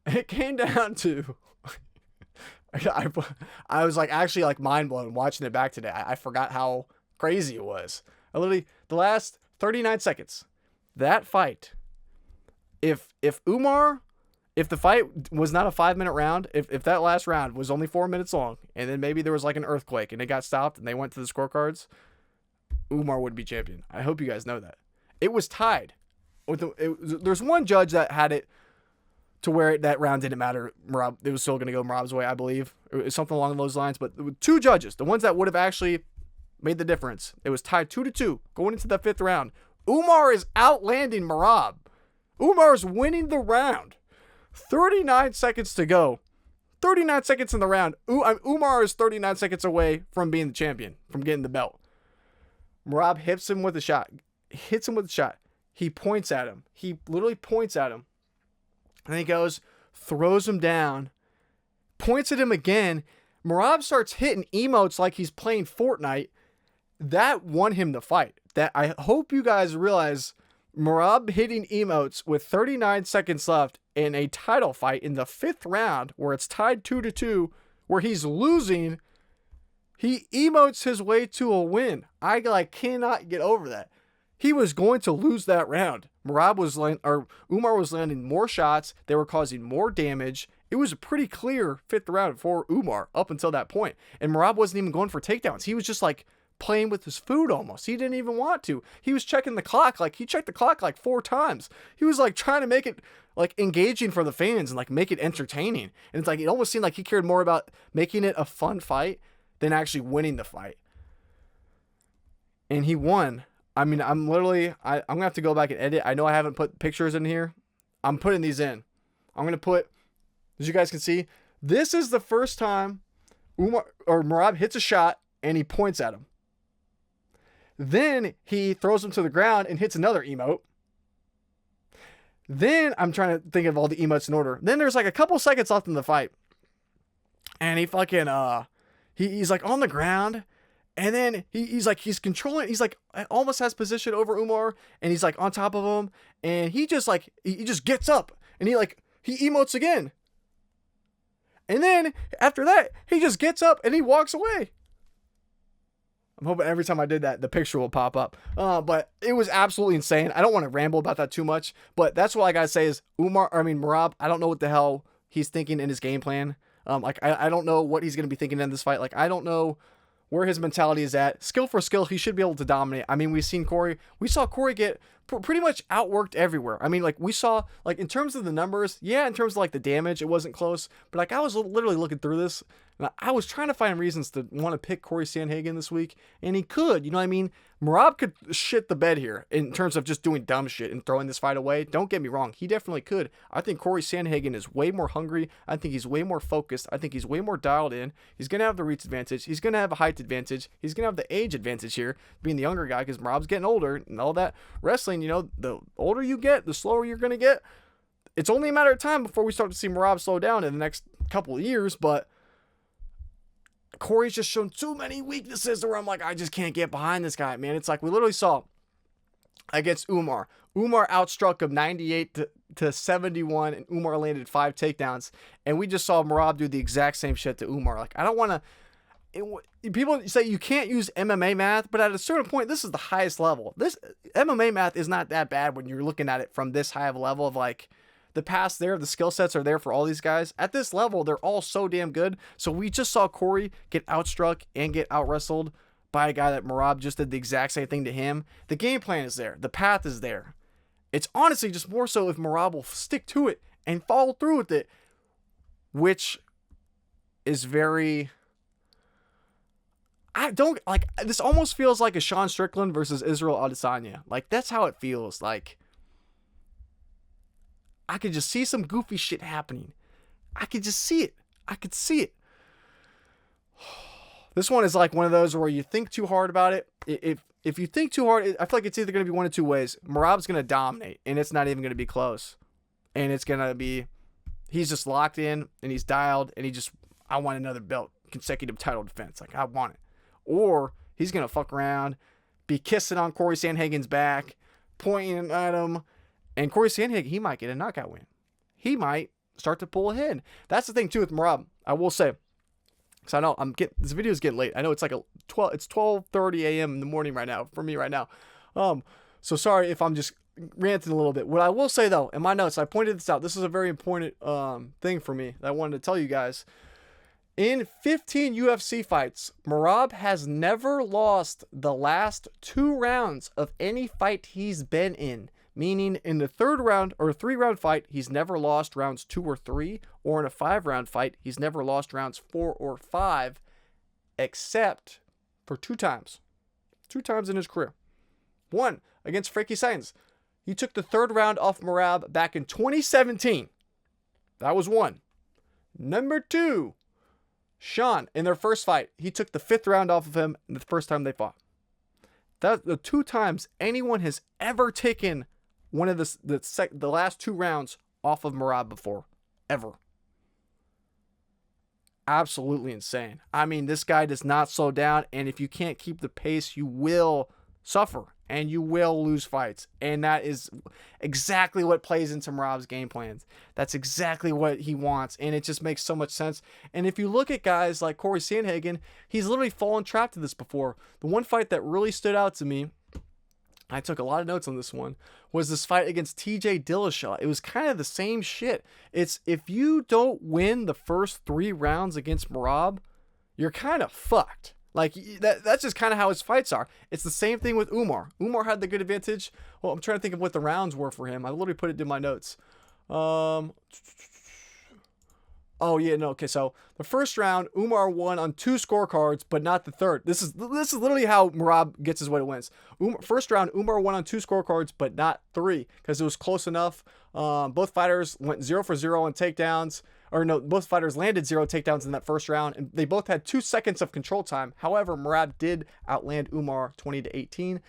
It came down to, I was actually mind blown watching it back today. I forgot how crazy it was. The last 39 seconds, that fight, if the fight was not a 5-minute round, if that last round was only 4 minutes long, and then maybe there was an earthquake and it got stopped and they went to the scorecards, Umar would be champion. I hope you guys know that. It was tied. There's one judge that had it to where that round didn't matter. Merab, it was still going to go Merab's way, I believe. It was something along those lines. But two judges, the ones that would have actually made the difference. It was tied 2-2 going into the 5th round. Umar is outlanding Merab. Umar is winning the round. 39 seconds to go. 39 seconds in the round. Umar is 39 seconds away from being the champion, from getting the belt. Merab hits him with a shot. He points at him. He literally points at him. And he goes, throws him down, points at him again. Merab starts hitting emotes like he's playing Fortnite. That won him the fight. That I hope you guys realize, Merab hitting emotes with 39 seconds left in a title fight in the 5th round where it's tied 2-2, where he's losing, he emotes his way to a win. I cannot get over that. He was going to lose that round. Umar was landing more shots. They were causing more damage. It was a pretty clear 5th round for Umar up until that point. And Merab wasn't even going for takedowns. He was just playing with his food almost. He didn't even want to. He was checking the clock. He checked the clock 4 times. He was trying to make it like engaging for the fans and like make it entertaining. And it's like, it almost seemed like he cared more about making it a fun fight than actually winning the fight. And he won. I mean, I'm gonna have to go back and edit. I know I haven't put pictures in here. I'm putting these in. I'm gonna put, as you guys can see, this is the first time Merab hits a shot and he points at him. Then he throws him to the ground and hits another emote. Then I'm trying to think of all the emotes in order. Then there's like a couple seconds left in the fight. And he fucking, he's like on the ground. And then he's controlling, he's like almost has position over Umar. And he's like on top of him. And he just gets up. And he emotes again. And then after that, he just gets up and he walks away. I'm hoping every time I did that, the picture will pop up. But it was absolutely insane. I don't want to ramble about that too much, but that's what I gotta say is Merab, I don't know what the hell he's thinking in his game plan. I don't know what he's gonna be thinking in this fight. Like, I don't know where his mentality is at. Skill for skill, he should be able to dominate. I mean, we saw Corey get pretty much outworked everywhere. I mean, like, we saw, like, in terms of the numbers, yeah, in terms of like the damage, it wasn't close, but like I was literally looking through this and I was trying to find reasons to want to pick Corey Sandhagen this week, and he could, you know what I mean? Merab could shit the bed here in terms of just doing dumb shit and throwing this fight away. Don't get me wrong, he definitely could. I think Corey Sandhagen is way more hungry. I think he's way more focused. I think he's way more dialed in. He's going to have the reach advantage. He's going to have a height advantage. He's going to have the age advantage here, being the younger guy, because Merab's getting older and all that. Wrestling, you know, the older you get, the slower you're going to get. It's only a matter of time before we start to see Merab slow down in the next couple of years, but Corey's just shown too many weaknesses where I'm like, I just can't get behind this guy, man. It's like we literally saw against Umar. Umar outstruck him 98 to 71, and Umar landed 5 takedowns. And we just saw Merab do the exact same shit to Umar. Like, I don't want to... People say you can't use MMA math, but at a certain point, this is the highest level. This MMA math is not that bad when you're looking at it from this high of a level of like... The pass there, the skill sets are there for all these guys. At this level, they're all so damn good. So we just saw Corey get outstruck and get out-wrestled by a guy that Merab just did the exact same thing to him. The game plan is there. The path is there. It's honestly just more so if Merab will stick to it and follow through with it, which is very... this almost feels like a Sean Strickland versus Israel Adesanya. Like, that's how it feels. Like, I could just see some goofy shit happening. I could just see it. I could see it. This one is like one of those where you think too hard about it. If you think too hard, I feel like it's either going to be one of two ways. Merab's going to dominate, and it's not even going to be close. And it's going to be, he's just locked in, and he's dialed, and I want another belt, consecutive title defense. Like, I want it. Or he's going to fuck around, be kissing on Corey Sandhagen's back, pointing at him, and Corey Sandhagen, he might get a knockout win. He might start to pull ahead. That's the thing, too, with Merab. I will say, because I know this video is getting late. I know it's like it's 12:30 a.m. in the morning right now, for me right now. So sorry if I'm just ranting a little bit. What I will say, though, in my notes, I pointed this out. This is a very important thing for me that I wanted to tell you guys. In 15 UFC fights, Merab has never lost the last 2 rounds of any fight he's been in. Meaning in the 3-round fight, he's never lost rounds 2 or 3, or in a 5-round fight, he's never lost rounds 4 or 5, except for 2 times. 2 times in his career. One, against Frankie Saenz. He took the 3rd round off Merab back in 2017. That was 1. Number 2, Sean, in their first fight, he took the 5th round off of him the first time they fought. That's the 2 times anyone has ever taken one of the last 2 rounds off of Merab before. Ever. Absolutely insane. I mean, this guy does not slow down, and if you can't keep the pace, you will suffer, and you will lose fights. And that is exactly what plays into Merab's game plans. That's exactly what he wants, and it just makes so much sense. And if you look at guys like Corey Sandhagen, he's literally fallen trapped to this before. The one fight that really stood out to me, I took a lot of notes on this one, was this fight against TJ Dillashaw. It was kind of the same shit. It's if you don't win the first 3 rounds against Merab, you're kind of fucked. Like, that's just kind of how his fights are. It's the same thing with Umar. Umar had the good advantage. Well, I'm trying to think of what the rounds were for him. I literally put it in my notes. Oh yeah, no. Okay, so the first round, Umar won on 2 scorecards, but not the third. This is literally how Merab gets his way to wins. First round, Umar won on 2 scorecards, but not 3, because it was close enough. Both fighters went 0 for 0 on takedowns. Or no, both fighters landed 0 takedowns in that first round, and they both had 2 seconds of control time. However, Merab did outland Umar 20-18. It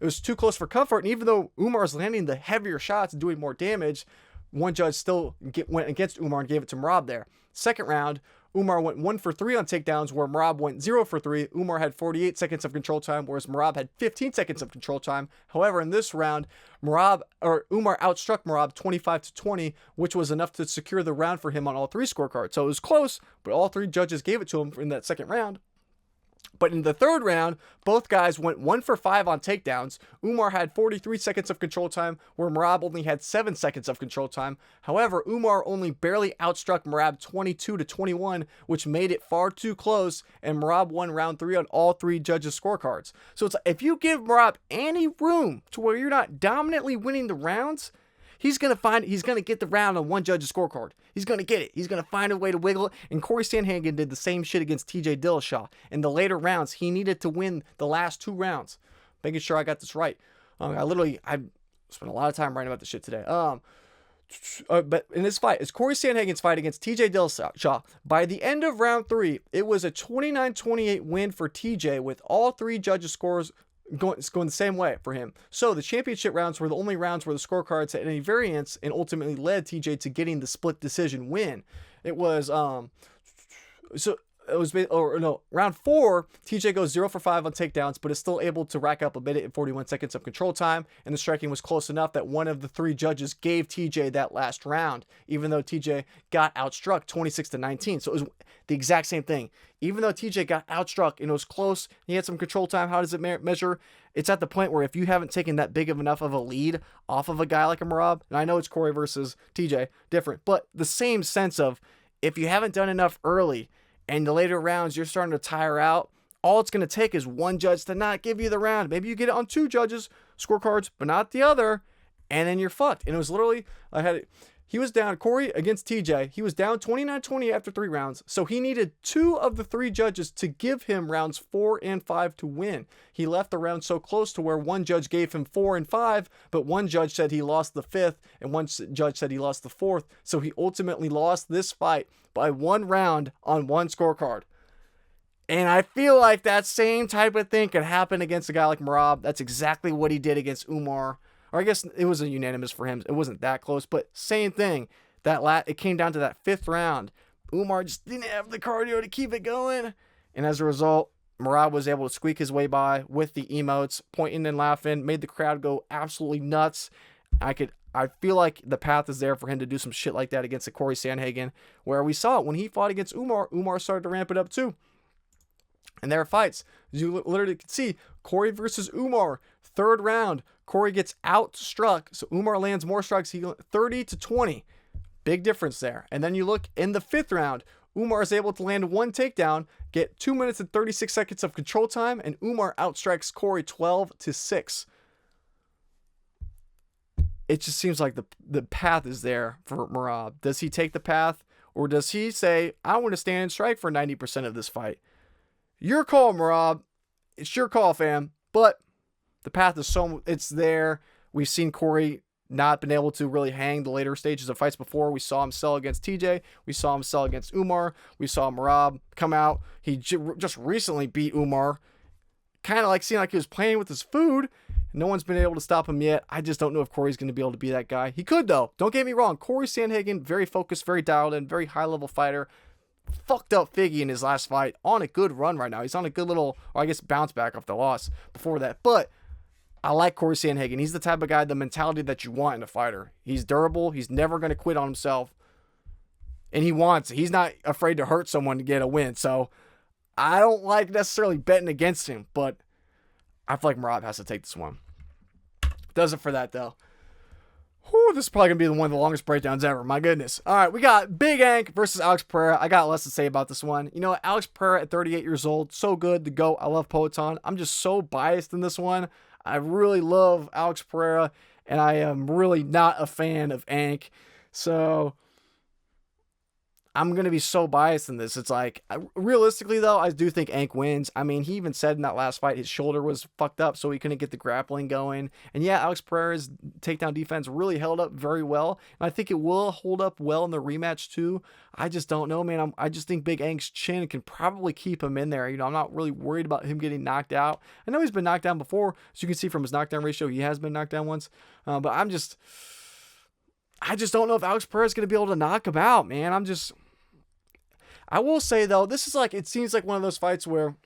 was too close for comfort, and even though Umar's landing the heavier shots and doing more damage, one judge still went against Umar and gave it to Merab there. Second round, Umar went 1 for 3 on takedowns, where Merab went 0 for 3. Umar had 48 seconds of control time, whereas Merab had 15 seconds of control time. However, in this round, Umar outstruck Merab 25-20, which was enough to secure the round for him on all 3 scorecards. So it was close, but all 3 judges gave it to him in that second round. But in the third round, both guys went 1 for 5 on takedowns. Umar had 43 seconds of control time, where Merab only had 7 seconds of control time. However, Umar only barely outstruck Merab 22-21, which made it far too close, and Merab won round 3 on all 3 judges' scorecards. So it's like, if you give Merab any room to where you're not dominantly winning the rounds, he's going to get the round on one judge's scorecard. He's going to get it. He's going to find a way to wiggle it. And Corey Sandhagen did the same shit against TJ Dillashaw. In the later rounds, he needed to win the last 2 rounds. Making sure I got this right. I spent a lot of time writing about this shit today. But in this fight, it's Corey Sandhagen's fight against TJ Dillashaw. By the end of round 3, it was a 29-28 win for TJ, with all 3 judges' scores going the same way for him. So the championship rounds were the only rounds where the scorecards had any variance, and ultimately led TJ to getting the split decision win. It was round 4, TJ goes 0 for 5 on takedowns, but is still able to rack up a minute and 41 seconds of control time, and the striking was close enough that one of the 3 judges gave TJ that last round, even though TJ got outstruck 26-19. So it was the exact same thing. Even though TJ got outstruck and it was close, he had some control time. How does it measure? It's at the point where if you haven't taken that big of enough of a lead off of a guy like a Merab, and I know it's Corey versus TJ, different, but the same sense of, if you haven't done enough early, and the later rounds, you're starting to tire out, all it's going to take is one judge to not give you the round. Maybe you get it on 2 judges' scorecards, but not the other, and then you're fucked. And it was literally, he was down, Corey against TJ, he was down 29-20 after 3 rounds, so he needed 2 of the 3 judges to give him rounds 4 and 5 to win. He left the round so close to where one judge gave him 4 and 5, but one judge said he lost the 5th, and one judge said he lost the 4th, so he ultimately lost this fight by 1 round on 1 scorecard. And I feel like that same type of thing could happen against a guy like Merab. That's exactly what he did against Umar. Or I guess it was a unanimous for him. It wasn't that close, but same thing. It came down to that 5th round. Umar just didn't have the cardio to keep it going. And as a result, Merab was able to squeak his way by with the emotes, pointing and laughing, made the crowd go absolutely nuts. I feel like the path is there for him to do some shit like that against a Corey Sandhagen, where we saw it when he fought against Umar. Umar started to ramp it up too. And there are fights. As you literally could see, Corey versus Umar, 3rd round. Corey gets outstruck, so Umar lands more strikes. He 30-20. Big difference there. And then you look in the 5th round, Umar is able to land 1 takedown, get 2 minutes and 36 seconds of control time, and Umar outstrikes Corey 12-6. It just seems like the path is there for Merab. Does he take the path, or does he say, I want to stand and strike for 90% of this fight? Your call, Merab. It's your call, fam. But the path is it's there. We've seen Corey not been able to really hang the later stages of fights before. We saw him sell against TJ. We saw him sell against Umar. We saw Merab come out. He just recently beat Umar. Kind of like seemed like he was playing with his food. No one's been able to stop him yet. I just don't know if Corey's going to be able to be that guy. He could, though. Don't get me wrong. Corey Sandhagen, very focused, very dialed in, very high-level fighter. Fucked up Figgy in his last fight. On a good run right now. He's on a good little, bounce back off the loss before that. But I like Corey Sandhagen. He's the type of guy, the mentality that you want in a fighter. He's durable. He's never going to quit on himself. And he's not afraid to hurt someone to get a win. So I don't like necessarily betting against him, but I feel like Merab has to take this one. Does it for that, though. Whew, this is probably going to be one of the longest breakdowns ever. My goodness. All right, we got Big Ank versus Alex Pereira. I got less to say about this one. You know, Alex Pereira at 38 years old. So good to go. I love Poetan. I'm just so biased in this one. I really love Alex Pereira, and I am really not a fan of Ank. So I'm going to be so biased in this. It's like, realistically, though, I do think Ank wins. I mean, he even said in that last fight his shoulder was fucked up, so he couldn't get the grappling going. And yeah, Alex Pereira's takedown defense really held up very well. And I think it will hold up well in the rematch, too. I just don't know, man. I just think Big Ank's chin can probably keep him in there. You know, I'm not really worried about him getting knocked out. I know he's been knocked down before. As you can see from his knockdown ratio, he has been knocked down once. But I just don't know if Alex Pereira's going to be able to knock him out, man. I will say, though, this is like, it seems like one of those fights where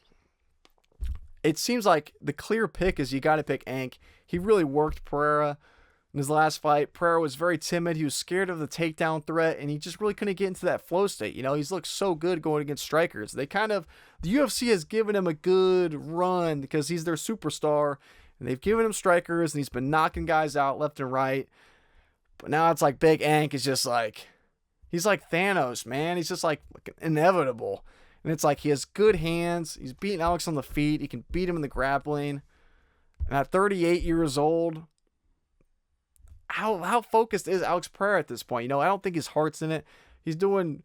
it seems like the clear pick is you got to pick Ank. He really worked Pereira in his last fight. Pereira was very timid. He was scared of the takedown threat, and he just really couldn't get into that flow state. You know, he's looked so good going against strikers. The UFC has given him a good run because he's their superstar, and they've given him strikers, and he's been knocking guys out left and right. But now it's like Big Ank is just like, he's like Thanos, man. He's just like inevitable. And it's like he has good hands. He's beating Alex on the feet. He can beat him in the grappling. And at 38 years old, how focused is Alex Pereira at this point? You know, I don't think his heart's in it. He's doing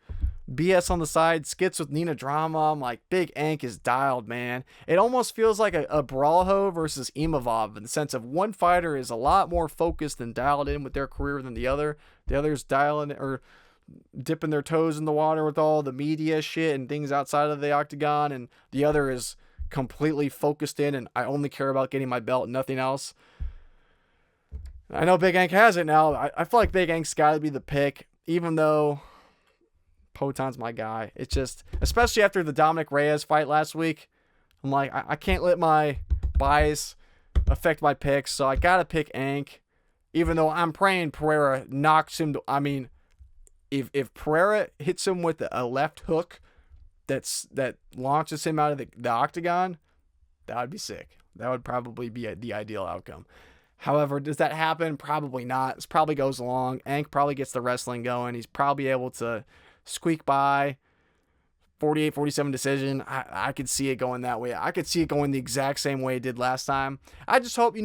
BS on the side, skits with Nina Drama. I'm like, Big Ank is dialed, man. It almost feels like a Brawlho versus Imavov in the sense of one fighter is a lot more focused and dialed in with their career than the other. The other's dialing or dipping their toes in the water with all the media shit and things outside of the octagon, and the other is completely focused in, and I only care about getting my belt and nothing else. I know Big Ank has it now. I feel like Big Ank's got to be the pick, even though Poton's my guy. It's just, especially after the Dominic Reyes fight last week, I'm like, I can't let my bias affect my picks, so I got to pick Ank, even though I'm praying Pereira knocks him to, I mean, If Pereira hits him with a left hook that launches him out of the octagon, that would be sick. That would probably be the ideal outcome. However, does that happen? Probably not. This probably goes long. Ank probably gets the wrestling going. He's probably able to squeak by 48-47 decision. I could see it going that way. I could see it going the exact same way it did last time. I just hope,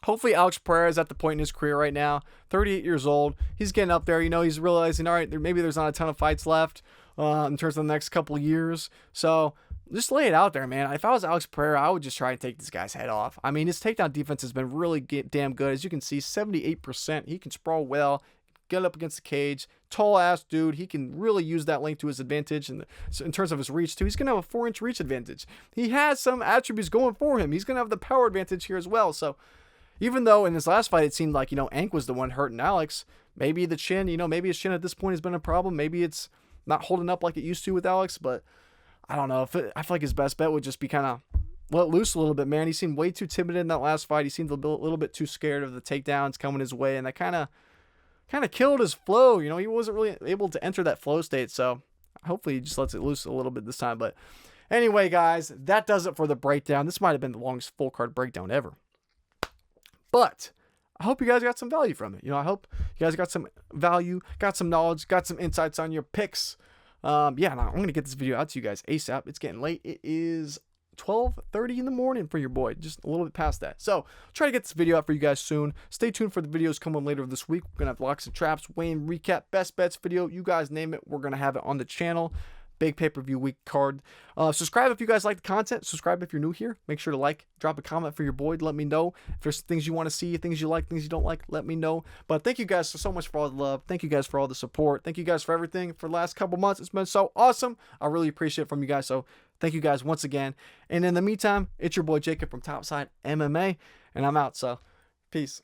hopefully Alex Pereira is at the point in his career right now, 38 years old. He's getting up there. He's realizing, all right, maybe there's not a ton of fights left in terms of the next couple of years. So just lay it out there, man. If I was Alex Pereira, I would just try and take this guy's head off. I mean, his takedown defense has been really damn good. As you can see, 78%. He can sprawl well, get up against the cage. Tall-ass dude. He can really use that length to his advantage. And in terms of his reach, too, he's going to have a 4-inch reach advantage. He has some attributes going for him. He's going to have the power advantage here as well. So even though in his last fight it seemed like, Ank was the one hurting Alex, maybe the chin, maybe his chin at this point has been a problem. Maybe it's not holding up like it used to with Alex, but I don't know. I feel like his best bet would just be kind of let loose a little bit, man. He seemed way too timid in that last fight. He seemed a little bit too scared of the takedowns coming his way, and that kind of killed his flow. He wasn't really able to enter that flow state, so hopefully he just lets it loose a little bit this time. But anyway, guys, that does it for the breakdown. This might have been the longest full card breakdown ever. But I hope you guys got some value from it. I hope you guys got some value, got some knowledge, got some insights on your picks. Now I'm going to get this video out to you guys ASAP. It's getting late. It is 12:30 in the morning for your boy, just a little bit past that. So try to get this video out for you guys soon. Stay tuned for the videos coming later this week. We're going to have locks and traps, weigh-in recap, best bets video. You guys name it, we're going to have it on the channel. Big pay-per-view week card. Subscribe if you guys like the content. Subscribe if you're new here. Make sure to drop a comment for your boy to let me know if there's things you want to see, things you like, things you don't like. Let me know. But thank you guys so much for all the love. Thank you guys for all the support. Thank you guys for everything for the last couple months. It's been so awesome. I really appreciate it from you guys. So thank you guys once again. And in the meantime, it's your boy Jakub from Topside MMA, and I'm out. So peace.